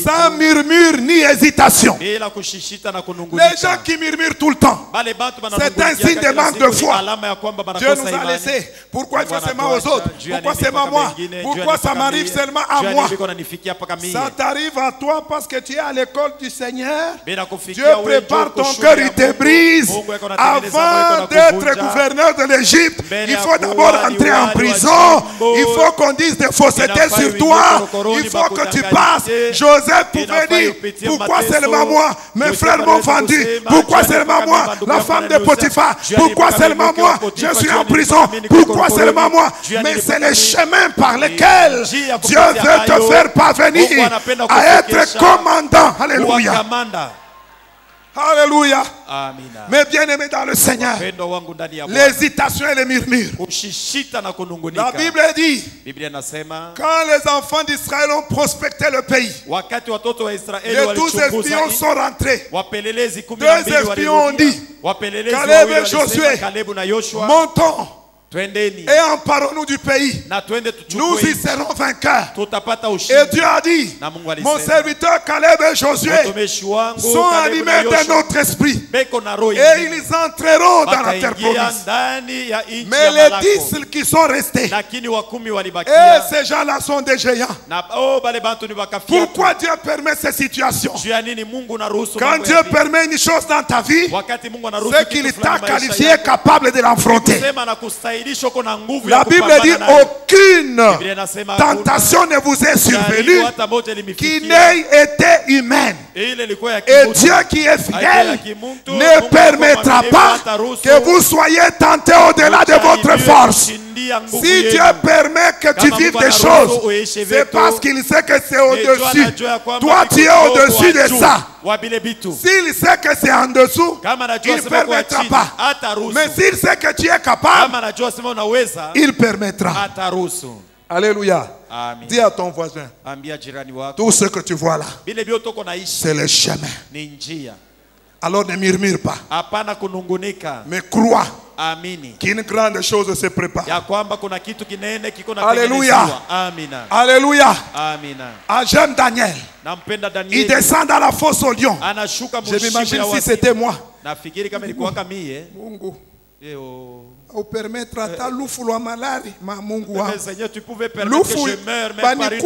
sans murmure ni hésitation. Les gens qui murmurent tout le temps, c'est un signe de manque de foi. Dieu nous a laissé. Pourquoi il faut seulement aux autres? Pourquoi seulement moi? Pourquoi ça m'arrive seulement à moi? Ça t'arrive à toi parce que tu es à l'école du Seigneur. Dieu prépare ton cœur, il te brise. Avant d'être gouverneur de l'Égypte, il faut d'abord entrer en prison. Il faut qu'on dise des faussetés sur toi. Il faut que tu passes. Joseph pouvait dire, pourquoi seulement moi? Mes frères m'ont vendu. Pourquoi seulement moi? La femme de Potiphar. Pourquoi seulement moi? Je suis en prison. Pourquoi seulement moi? Mais c'est le chemin par lequel Dieu veut te faire parvenir à être commandant. Alléluia. Alléluia. Mais bien aimé dans le Seigneur, l'hésitation et les murmures, la Bible dit, quand les enfants d'Israël ont prospecté le pays, les 12 espions sont rentrés. 2 espions ont dit, Caleb et Josué, montons Et emparons-nous du pays. Nous y serons vainqueurs. Et Dieu a dit, mon serviteur Caleb et Josué sont animés d'un autre esprit. Et ils entreront dans la terre promise. Mais les 10 qui sont restés, et ces gens-là sont des géants. Pourquoi Dieu permet ces situations? Quand Dieu permet une chose dans ta vie, c'est qu'il t'a qualifié capable de l'affronter. La Bible dit aucune tentation ne vous est survenue qui n'ait été humaine. Et Dieu qui est fidèle ne permettra pas que vous soyez tentés au-delà de votre force. Si Dieu permet que tu vives des choses, c'est parce qu'il sait que c'est au-dessus. Toi, tu es au-dessus de ça. S'il sait que c'est en dessous, il ne permettra pas. Mais s'il sait que tu es capable, il permettra. Alléluia. Dis à ton voisin, tout ce que tu vois là, c'est le chemin. Alors ne murmure pas, mais crois qu'une grande chose se prépare. Alléluia. Alléluia. J'aime Daniel. Il descend dans la fosse au lion. Je m'imagine si c'était moi. Mungu. Au permettre à ta lufu lwa malari ma Mungu wangu. Seigneur, tu pouvais permettre que je meure même par une maladie.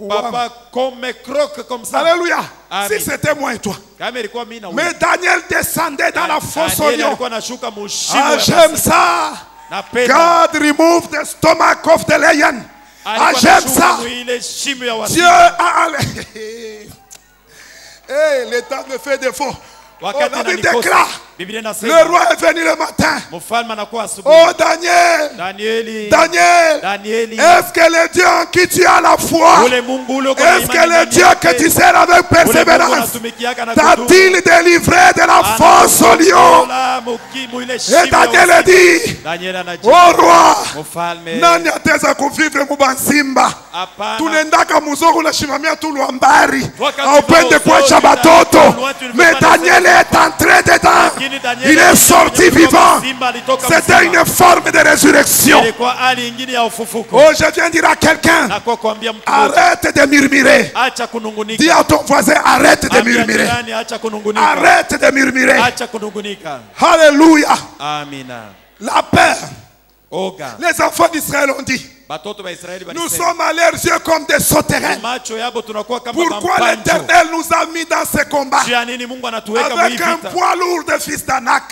Papa, comme me croque comme ça. Alléluia. Si c'était moi et toi. Mais Daniel descendait dans la fosse au lion. J'aime ça. God remove the stomach of the lion. J'aime ça. Dieu a... le temps me fait défaut. La Bible déclare, le roi est venu le matin. Oh Daniel, est-ce que le Dieu en qui tu as la foi, est-ce que le Dieu que tu sers avec persévérance t'a-t-il délivré de la fosse au lion? Et Daniel a dit, oh roi, nani ateza kuvivre mubansimba tunendaka muzoko na shimamia tuluambari aupende kuacha batoto. Mais Daniel est entré dedans. Il est sorti vivant. C'était une forme de résurrection. Oh, je viens dire à quelqu'un, arrête de murmurer. Dis à ton voisin, arrête de murmurer. Arrête de murmurer. Alléluia. La peur. Les enfants d'Israël ont dit, nous sommes à leurs yeux comme des sauterelles. Pourquoi l'Éternel nous a mis dans ces combats avec un poids lourd de fils d'Anak?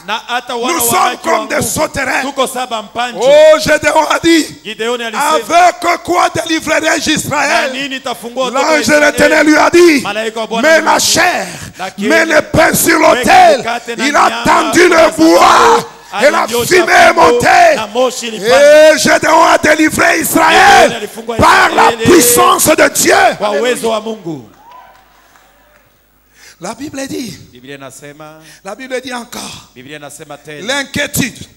Nous sommes comme des sauterelles. Oh, Gédéon a dit, avec quoi délivrerai-je Israël? L'ange de l'Éternel lui a dit, mets la chair, mets le pain sur l'autel. Il a tendu le bois. Et la fumée est montée. Et Gédéon a délivré Israël par la puissance de Dieu. La Bible dit. La Bible dit encore. L'inquiétude.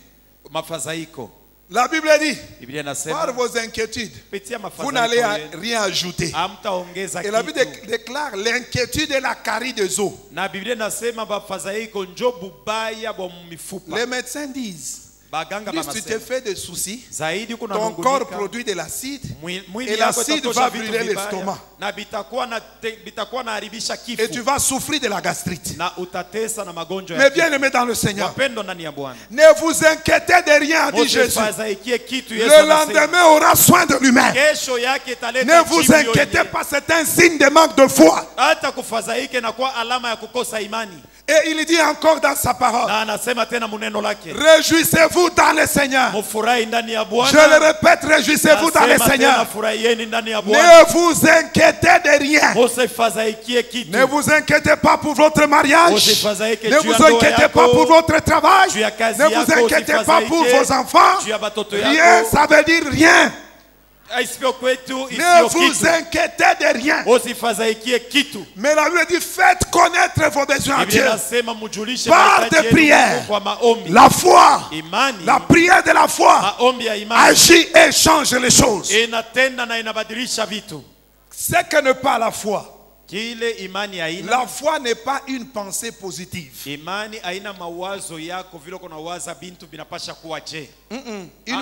La Bible dit, par vos inquiétudes, vous n'allez rien ajouter. Et la Bible déclare l'inquiétude est la carie des os. Les médecins disent, plus tu te fais des soucis, ton corps produit de l'acide et l'acide va brûler l'estomac. Et tu vas souffrir de la gastrite. Mais bien aimé dans le Seigneur, ne vous inquiétez de rien, dit Jésus. Le lendemain aura soin de lui-même. Ne vous inquiétez pas, c'est un signe de manque de foi. Et il dit encore dans sa parole, réjouissez-vous dans le Seigneur. Je le répète, réjouissez-vous dans le Seigneur. Ne vous inquiétez de rien. Ne vous inquiétez pas pour votre mariage. Ne vous inquiétez pas pour votre travail. Ne vous inquiétez pas pour vos enfants. Rien, ça veut dire rien. Ne vous inquiétez de rien. Mais la Bible dit, faites connaître vos besoins à Dieu par des prières. La foi, la prière de la foi agit et change les choses. Ce que n'est pas la foi La foi n'est pas une pensée positive. Une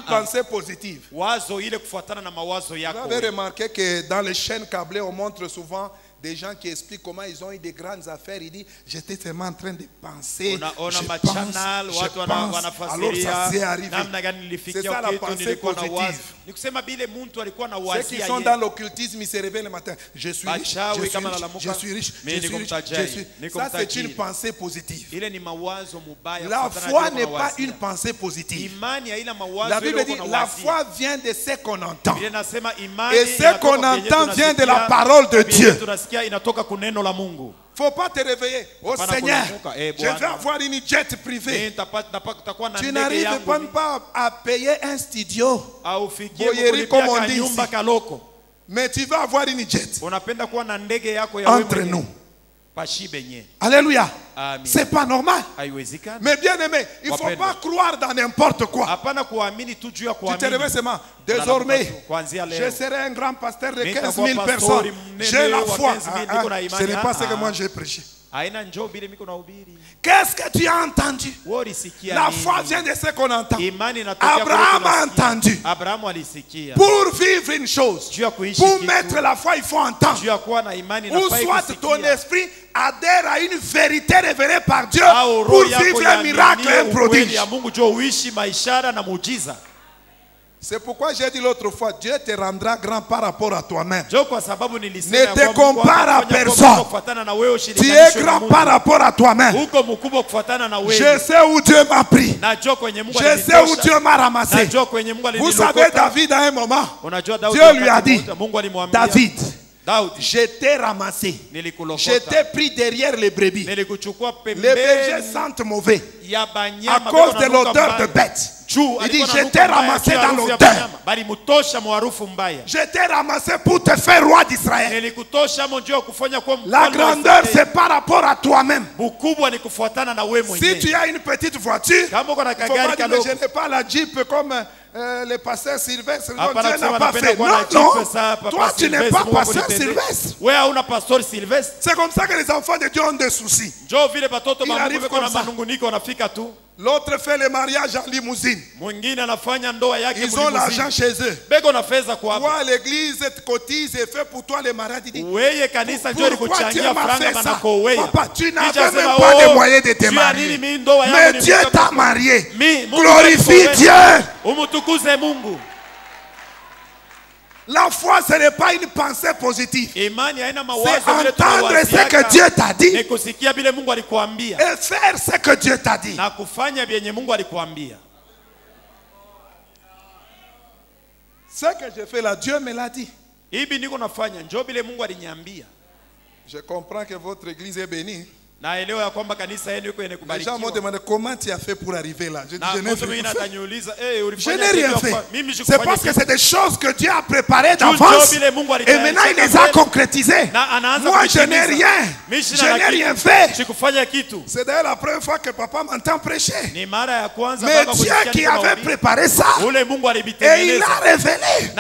pensée positive. Vous avez remarqué que dans les chaînes câblées, on montre souvent des gens qui expliquent comment ils ont eu des grandes affaires. Ils disent, j'étais seulement en train de penser, alors ça s'est arrivé. C'est ça la pensée positive. Ceux qui sont dans l'occultisme, ils se réveillent le matin. Je suis riche, je suis riche. Ça, c'est une pensée positive. La foi n'est pas une pensée positive. La Bible dit, la foi vient de ce qu'on entend. Et ce qu'on entend vient de la parole de Dieu. Faut pas te réveiller. Oh Seigneur, je vais avoir une jet privée. Tu n'arrives même pas à payer un studio. Comme on dit ici. Mais tu vas avoir une jet. Entre nous. Alléluia. C'est pas normal. Mais bien aimé, il ne faut pas croire dans n'importe quoi. Tu te réveilles seulement. Désormais, je serai un grand pasteur de 15 000 personnes. J'ai la foi. Ce n'est pas ce que moi j'ai prêché. Qu'est-ce que tu as entendu? La foi vient de ce qu'on entend. Abraham a entendu. Pour vivre une chose, pour mettre la foi, il faut entendre. Ou soit ton esprit adhère à une vérité révélée par Dieu pour vivre un miracle, un prodige. C'est pourquoi j'ai dit l'autre fois, Dieu te rendra grand par rapport à toi-même. Ne te compare à personne. Tu es grand par rapport à toi-même. Je sais où Dieu m'a pris. Je sais où Dieu m'a ramassé. Vous savez, David à un moment, Dieu lui a dit, David, je t'ai ramassé. Je t'ai pris derrière les brebis. Les bergers sentent mauvais à cause de l'odeur de bête. Il dit, je t'ai ramassé dans l'odeur. Je t'ai ramassé pour te faire roi d'Israël. La grandeur, c'est par rapport à toi-même. Si tu as une petite voiture, il faut pas dire, je n'ai pas la Jeep comme le pasteur Sylvestre. Non, Dieu n'a pas fait. Non, toi tu n'es pas pasteur Sylvestre. C'est comme ça que les enfants de Dieu ont des soucis. Il arrive comme ça. L'autre fait le mariage en limousine. Ils ont l'argent chez eux. Toi, l'église cotise et fait pour toi les malades. Pourquoi Dieu m'a fait ça? Papa, tu n'avais même pas les moyens de te marier. Mais Dieu t'a marié. Glorifie Dieu. La foi, ce n'est pas une pensée positive. C'est entendre ce que Dieu t'a dit et faire ce que Dieu t'a dit. Ce que j'ai fait là, Dieu me l'a dit. Je comprends que votre église est bénie. Les gens m'ont demandé comment tu as fait pour arriver là. Je dis, je n'ai rien fait. C'est parce que c'est des choses que Dieu a préparées d'avance. Et maintenant il les a concrétisées. Moi je n'ai rien. Je n'ai rien fait. C'est d'ailleurs la première fois que papa m'entend prêcher. Mais Dieu qui avait préparé ça, et il l'a révélé.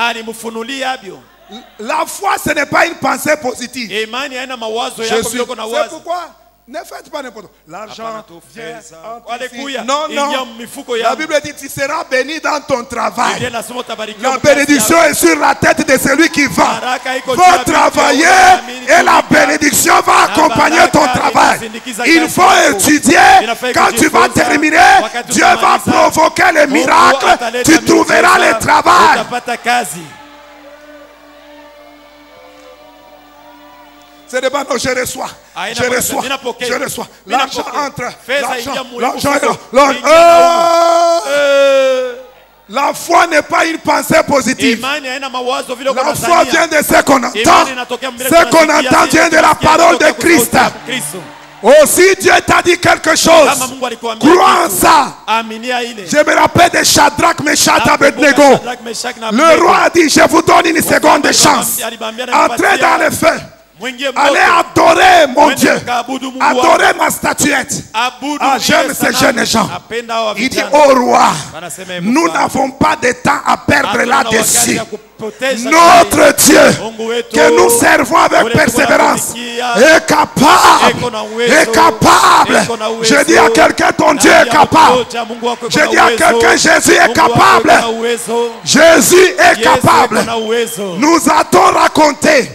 La foi, ce n'est pas une pensée positive. C'est pourquoi ne faites pas n'importe quoi. L'argent vient. Non, non. La Bible dit, tu seras béni dans ton travail. La bénédiction est sur la tête de celui qui va. Va travailler et la bénédiction va accompagner ton travail. Il faut étudier. Quand tu vas terminer, Dieu va provoquer le miracle. Tu trouveras le travail. C'est des non, je reçois. L'argent entre. La foi n'est pas une pensée positive. La foi vient de ce qu'on entend. Ce qu'on entend vient de la parole de Christ. Oh, si Dieu t'a dit quelque chose, crois en ça. Je me rappelle de Shadrach, Meshach, Abednego. Le roi a dit, je vous donne une seconde chance. Entrez dans le feu. Allez adorer mon Dieu. Adorer ma statuette. J'aime ces jeunes gens. Il dit, oh roi, nous n'avons pas de temps à perdre là-dessus. Notre Dieu, que nous servons avec persévérance, est capable. Je dis à quelqu'un, ton Dieu est capable. Je dis à quelqu'un, Jésus est capable. Jésus est capable. Nous a-t-on raconté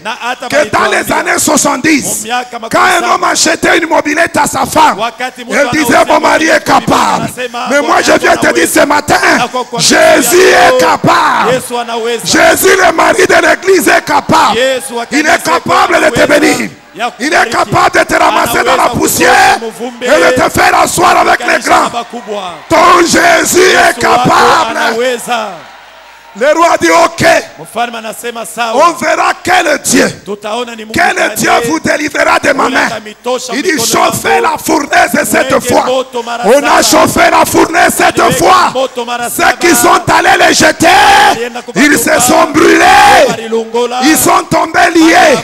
que dans les années 70, quand un homme achetait une mobilette à sa femme, elle disait, mon mari est capable. Mais moi je viens te dire ce matin, Jésus est capable. Jésus, le mari de l'église, est capable. Il est capable de te bénir. Il est capable de te ramasser dans la poussière et de te faire asseoir avec les grands. Ton Jésus est capable. Le roi dit ok, on verra quel Dieu vous délivrera de ma main. Il dit chauffez la fournaise cette fois. On a chauffé la fournaise cette fois. Ceux qui sont allés les jeter, ils se sont brûlés, ils sont tombés liés.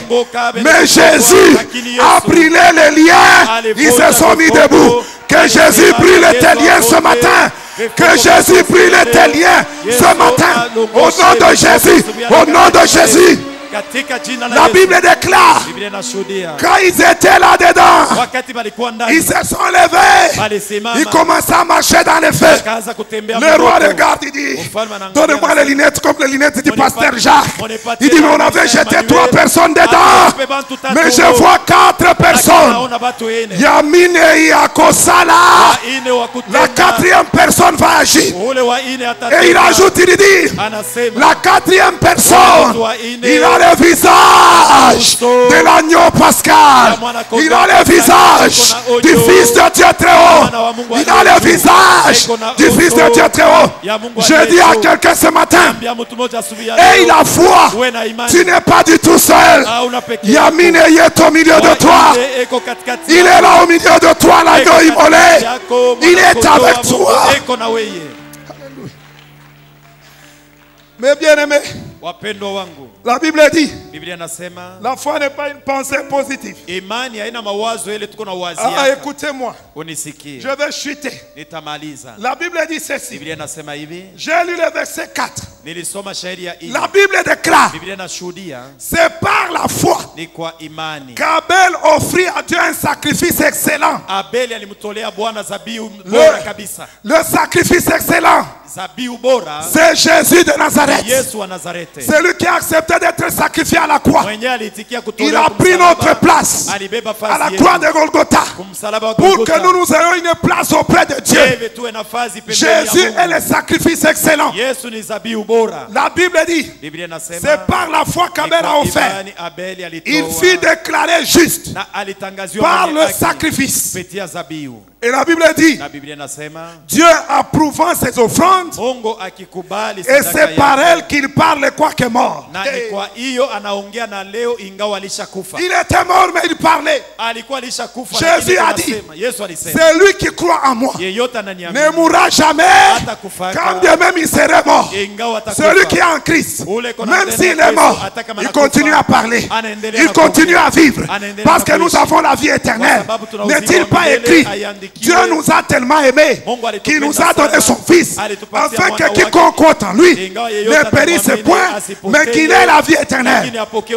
Mais Jésus a brûlé les liens, ils se sont mis debout. Que Jésus brûle tes liens ce matin. Que Jésus brûle tes liens ce matin. Au nom de Jésus. Au nom de Jésus. La Bible déclare, quand ils étaient là-dedans, ils se sont levés, ils commençaient à marcher dans les feux. Le roi regarde, il dit, donnez-moi les lunettes comme les lunettes du pasteur Jacques. Il dit, mais on avait jeté 3 personnes dedans, mais je vois 4 personnes. Yamine et Yakosala, la 4e personne va agir. Et il ajoute, il dit, la 4e personne, il a le visage de l'agneau pascal. Il a le visage du Fils de Dieu très haut. Il a le visage du Fils de Dieu très haut. Je dis à quelqu'un ce matin, aie la foi. Tu n'es pas du tout seul. Yamine est au milieu de toi. Il est là au milieu de toi, l'agneau immolé. Il est avec toi. Mes bien-aimés, la Bible dit, la foi n'est pas une pensée positive. Ah, écoutez-moi, je vais chuter. La Bible dit ceci. J'ai lu le verset 4. La Bible déclare, c'est par la foi qu'Abel offrit à Dieu un sacrifice excellent. Le sacrifice excellent, c'est Jésus de Nazareth. C'est lui qui a accepté d'être sacrifié à la croix. Il a pris notre place à la croix de Golgotha pour que nous ayons une place auprès de Dieu. Jésus est le sacrifice excellent. La Bible dit, c'est par la foi qu'Abel a offert. Il fut déclaré juste par le sacrifice. Et la Bible dit, Dieu approuvant ses offrandes, et c'est par elle qu'il parle quoique mort. Il était mort mais il parlait. Jésus a dit, c'est lui qui croit en moi ne mourra jamais, quand bien même il serait mort. Celui qui est en Christ, même s'il est mort, il continue à parler, il continue à vivre, parce que nous avons la vie éternelle. N'est-il pas écrit, Dieu nous a tellement aimés qu'il nous a donné son Fils, afin que quiconque compte en lui ne périsse point, mais qu'il ait la vie éternelle.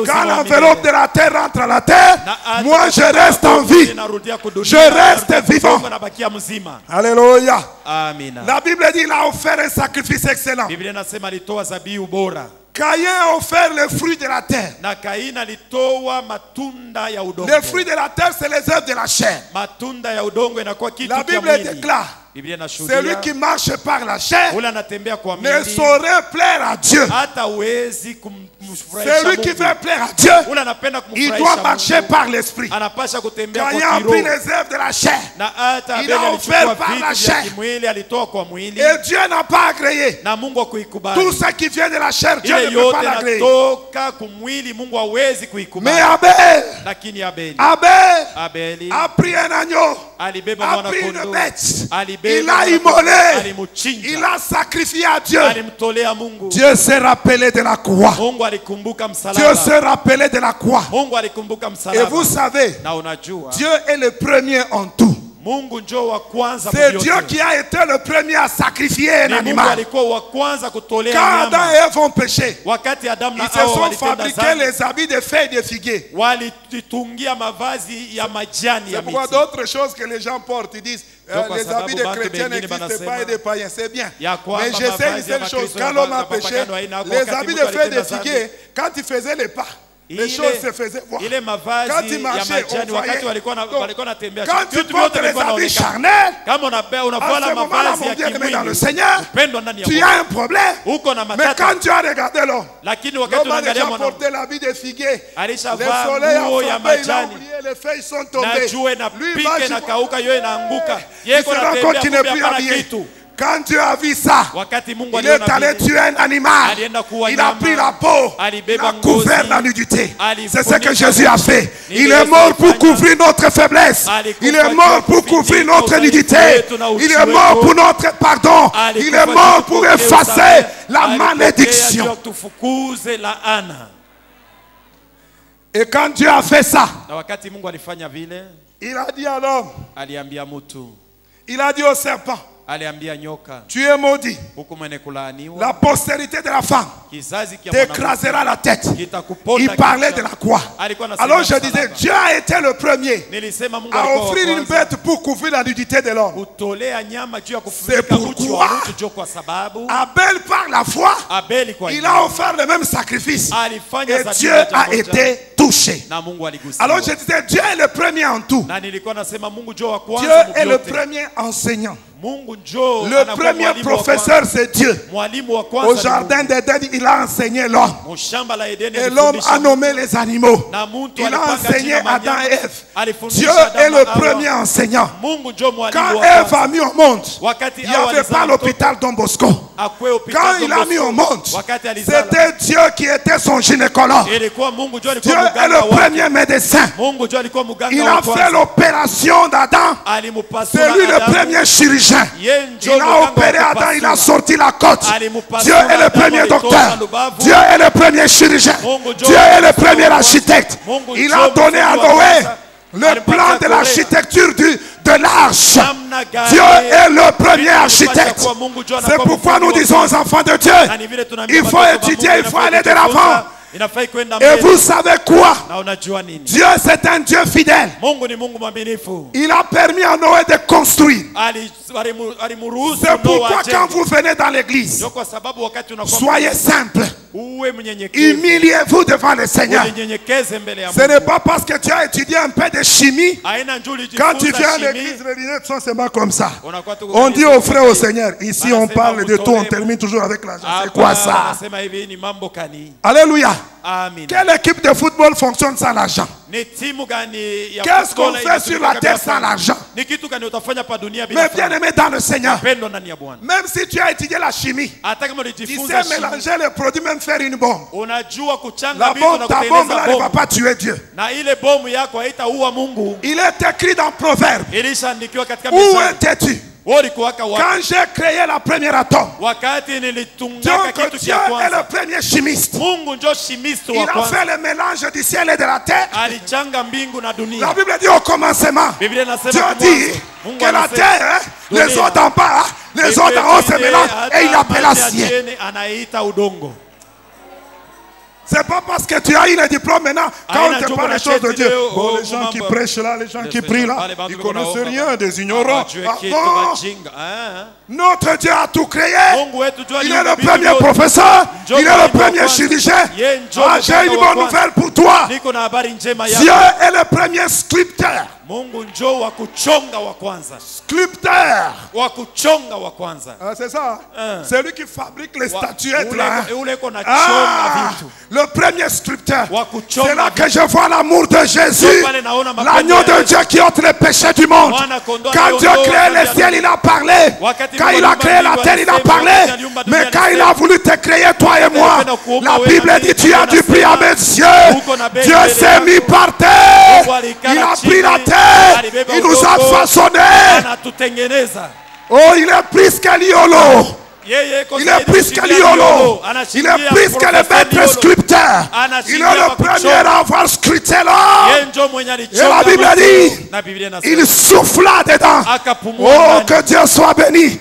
Quand l'enveloppe de la terre rentre à la terre, moi je reste en vie, je reste vivant. Alléluia. La Bible dit, il a offert un sacrifice excellent. Caïn a offert le fruit de la terre. Le fruit de la terre, c'est les œuvres de la chair. La Bible déclare, celui qui marche par la chair ne saurait plaire à Dieu. Celui qui veut plaire à Dieu, il doit marcher par l'esprit. Caïn a pris les œuvres de la chair. Il a offert par la chair. Et Dieu n'a pas agréé. Tout ce qui vient de la chair, Dieu ne peut pas l'agréer. Mais Abel a pris un agneau, a pris une bête, il a immolé, il a sacrifié à Dieu. Dieu s'est rappelé de la croix. Dieu s'est rappelé de la croix. Et vous savez, Dieu est le premier en tout. C'est Dieu qui a été le premier à sacrifier un animal. Quand Adam et Ève ont péché, ils se sont fabriqués les habits de feuilles de figuier. C'est pourquoi d'autres choses que les gens portent, ils disent les habits des chrétiens n'existent pas et des païens, c'est bien. Mais je sais une seule chose, quand l'homme a péché, les habits de feuilles de figuier, quand il faisait les pas, les choses se faisaient voir. Quand il marchait, on voyait. Donc, quand tu portes les habits charnels, à ce moment-là, mon bien-aimé dans le Seigneur, tu as un problème. Mais quand tu as regardé l'homme, l'homme a déjà porté l'habit de figuier. Le soleil a frappé, il a oublié, les feuilles sont tombées. Lui, il se rend compte qu'il n'est plus habillé. Quand Dieu a vu ça, il est allé tuer un animal. Il a pris la peau, il a couvert la nudité. C'est ce que Jésus a fait. Il est mort pour couvrir notre faiblesse. Il est mort pour couvrir notre nudité. Il est mort pour notre pardon. Il est mort pour effacer la malédiction. Et quand Dieu a fait ça, il a dit à l'homme, il a dit au serpent, tu es maudit. La postérité de la femme t'écrasera la tête. Il parlait de la croix. Alors je disais, Dieu a été le premier à offrir une bête pour couvrir la nudité de l'homme. C'est pourquoi Abel, par la foi, il a offert le même sacrifice. Et Dieu a été touché. Alors je disais, Dieu est le premier en tout. Dieu est le premier enseignant. Le premier professeur, c'est Dieu. Au jardin d'Éden, il a enseigné l'homme. Et l'homme a nommé les animaux. Il a enseigné Adam et Ève. Dieu est le premier enseignant. Quand Ève a mis au monde, il n'y avait pas l'hôpital Don Bosco. Quand il a mis au monde, c'était Dieu qui était son gynécologue. Dieu est le premier médecin. Il a fait l'opération d'Adam. C'est lui le premier chirurgien. Il a opéré Adam, il a sorti la côte. Dieu est le premier docteur. Dieu est le premier chirurgien. Dieu est le premier architecte. Il a donné à Noé le plan de l'architecture de l'arche. Dieu est le premier architecte. C'est pourquoi nous disons aux enfants de Dieu, il faut étudier, il faut aller de l'avant. Et vous savez quoi? Dieu, c'est un Dieu fidèle. Il a permis à Noé de construire. C'est pourquoi quand vous venez dans l'église, soyez simple. Humiliez-vous devant le Seigneur. Ce n'est pas parce que tu as étudié un peu de chimie. Quand tu viens à l'église, les lunettes sont seulement comme ça. On dit aux frères au Seigneur, ici on parle de tout, on termine toujours avec l'argent. C'est quoi ça? Alléluia. Amen. Quelle équipe de football fonctionne sans l'argent? Qu'est-ce qu'on fait sur la terre sans l'argent? Mais bien aimé dans le Seigneur, même si tu as étudié la chimie, tu sais mélanger les produits, même faire une bombe. La bombe, ta bombe là ne va pas tuer Dieu. Il est écrit dans Proverbe. Où étais-tu quand j'ai créé la première atome? Donc Dieu est le premier chimiste. Il a fait le mélange du ciel et de la terre. La Bible dit au commencement, Dieu dit que la terre, les eaux d'en bas, les eaux d'en haut se mélangent et il appelle la ciel. C'est pas parce que tu as eu le diplôme maintenant, quand on te parle des choses de Dieu. Bon, les gens qui prêchent là, les gens qui prient là, ils ne connaissent rien, des ignorants. Notre Dieu a tout créé. Il est le premier professeur. Il est le premier chirurgien. J'ai une bonne nouvelle pour toi. Dieu est le premier sculpteur. Sculpteur. C'est ça. C'est lui qui fabrique les statuettes là. Le premier sculpteur. C'est là que je vois l'amour de Jésus. L'agneau de Dieu qui ôte les péchés du monde. Quand Dieu créait le ciel, il a parlé. Quand il a créé la terre, il a parlé. Mais quand il a voulu te créer, toi et moi, la Bible dit, tu as du prix à mes yeux. Dieu s'est mis par terre. Il a pris la terre. Il nous a façonné. Oh, il est plus qu'Eliolo. Il est plus que l'iolo. Il est plus que le maître sculpteur. Il est le premier à avoir sculpté l'homme. Et la Bible dit, il souffla dedans. Oh, que Dieu soit béni.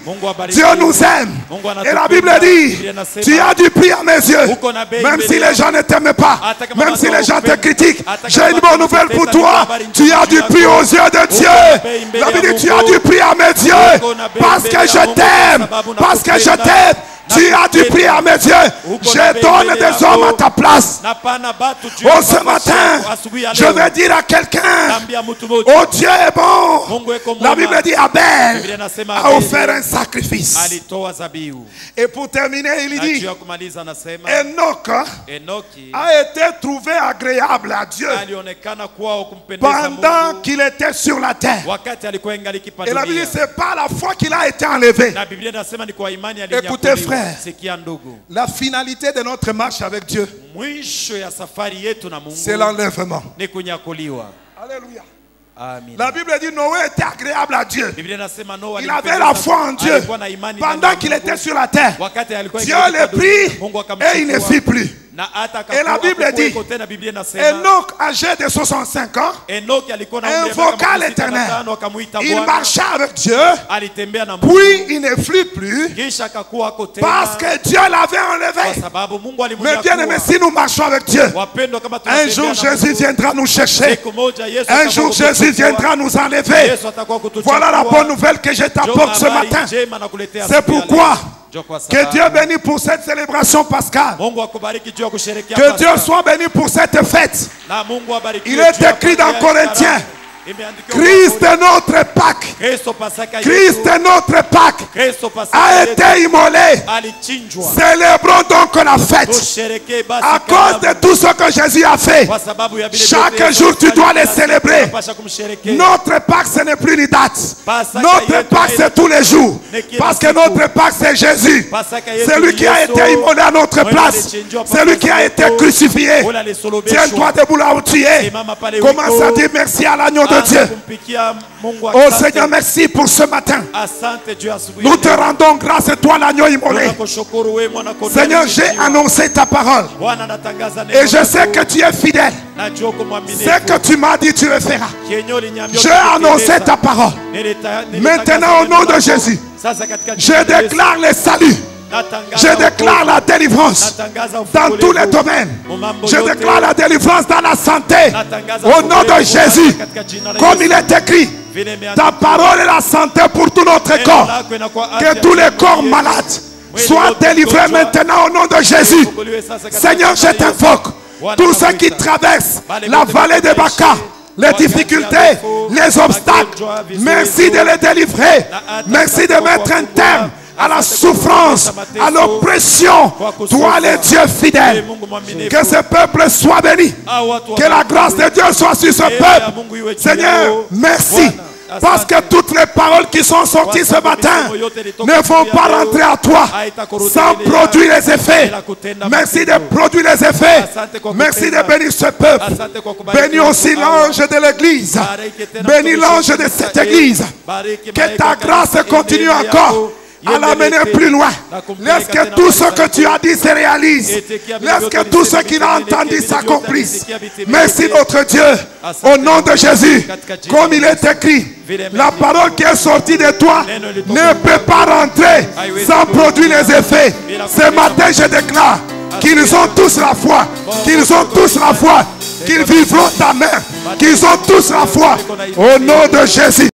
Dieu nous aime. Et la Bible dit, tu as du prix à mes yeux. Même si les gens ne t'aiment pas, même si les gens te critiquent, j'ai une bonne nouvelle pour toi. Tu as du prix aux yeux de Dieu. La Bible dit, tu as du prix à mes yeux. Parce que je t'aime. Parce que je t'aime. Tu as du prix à mes yeux. Je donne des hommes à ta place. Oh, ce matin, je vais dire à quelqu'un, oh, Dieu est bon. La Bible dit, Abel a offert un sacrifice. Et pour terminer, il dit, Enoch a été trouvé agréable à Dieu pendant qu'il était sur la terre. Et la Bible dit, c'est par la foi qu'il a été enlevé. Écoutez, frère, la finalité de notre marche avec Dieu, c'est l'enlèvement. Alléluia. Amen. La Bible dit Noé était agréable à Dieu. Il avait la foi en Dieu pendant qu'il était sur la terre. Dieu l'a pris et il ne fit plus. Et la Bible dit, Enoch, âgé de 65 ans, invoqua l'Éternel. Il marcha avec Dieu, puis il ne fut plus, parce que Dieu l'avait enlevé. Mais bien aimé, si nous marchons avec Dieu, un jour Jésus viendra nous chercher. Un jour Jésus viendra nous enlever. Voilà la bonne nouvelle que je t'apporte ce matin. C'est pourquoi que Dieu bénisse pour cette célébration pascale. Que Dieu soit béni pour cette fête. Il est écrit dans Corinthiens, Christ est notre Pâque. Christ est notre Pâque. A été immolé. Célébrons donc la fête. À cause de tout ce que Jésus a fait, chaque jour tu dois les célébrer. Notre Pâque, ce n'est plus une date. Notre Pâque, c'est tous les jours. Parce que notre Pâque, c'est Jésus. C'est lui qui a été immolé à notre place. C'est lui qui a été crucifié. Tiens-toi debout là où tu es. Commence à dire merci à l'agneau de Dieu. Oh Seigneur, merci pour ce matin. Nous te rendons grâce à toi, l'agneau immolé. Seigneur, j'ai annoncé ta parole. Et je sais que tu es fidèle. Ce que tu m'as dit, tu le feras. J'ai annoncé ta parole. Maintenant, au nom de Jésus, je déclare le salut. Je déclare la délivrance dans tous les domaines. Je déclare la délivrance dans la santé. Au nom de Jésus, comme il est écrit, ta parole est la santé pour tout notre corps. Que tous les corps malades soient délivrés maintenant au nom de Jésus. Seigneur, je t'invoque. Tous ceux qui traversent la vallée de Baca, les difficultés, les obstacles, merci de les délivrer. Merci de mettre un terme à la souffrance, à l'oppression. Toi, le Dieu fidèle. Que ce peuple soit béni. Que la grâce de Dieu soit sur ce peuple. Seigneur, merci. Parce que toutes les paroles qui sont sorties ce matin ne vont pas rentrer à toi sans produire les effets. Merci de produire les effets. Merci de bénir ce peuple. Bénis aussi l'ange de l'église. Bénis l'ange de cette église. Que ta grâce continue encore à l'amener plus loin. Laisse que tout ce que tu as dit se réalise. Laisse que tout ce qu'il a entendu s'accomplisse. Merci notre Dieu. Au nom de Jésus, comme il est écrit, la parole qui est sortie de toi ne peut pas rentrer sans produire les effets. Ce matin, je déclare qu'ils ont tous la foi. Qu'ils ont tous la foi. Qu'ils vivront ta main. Qu'ils ont tous la foi. Au nom de Jésus.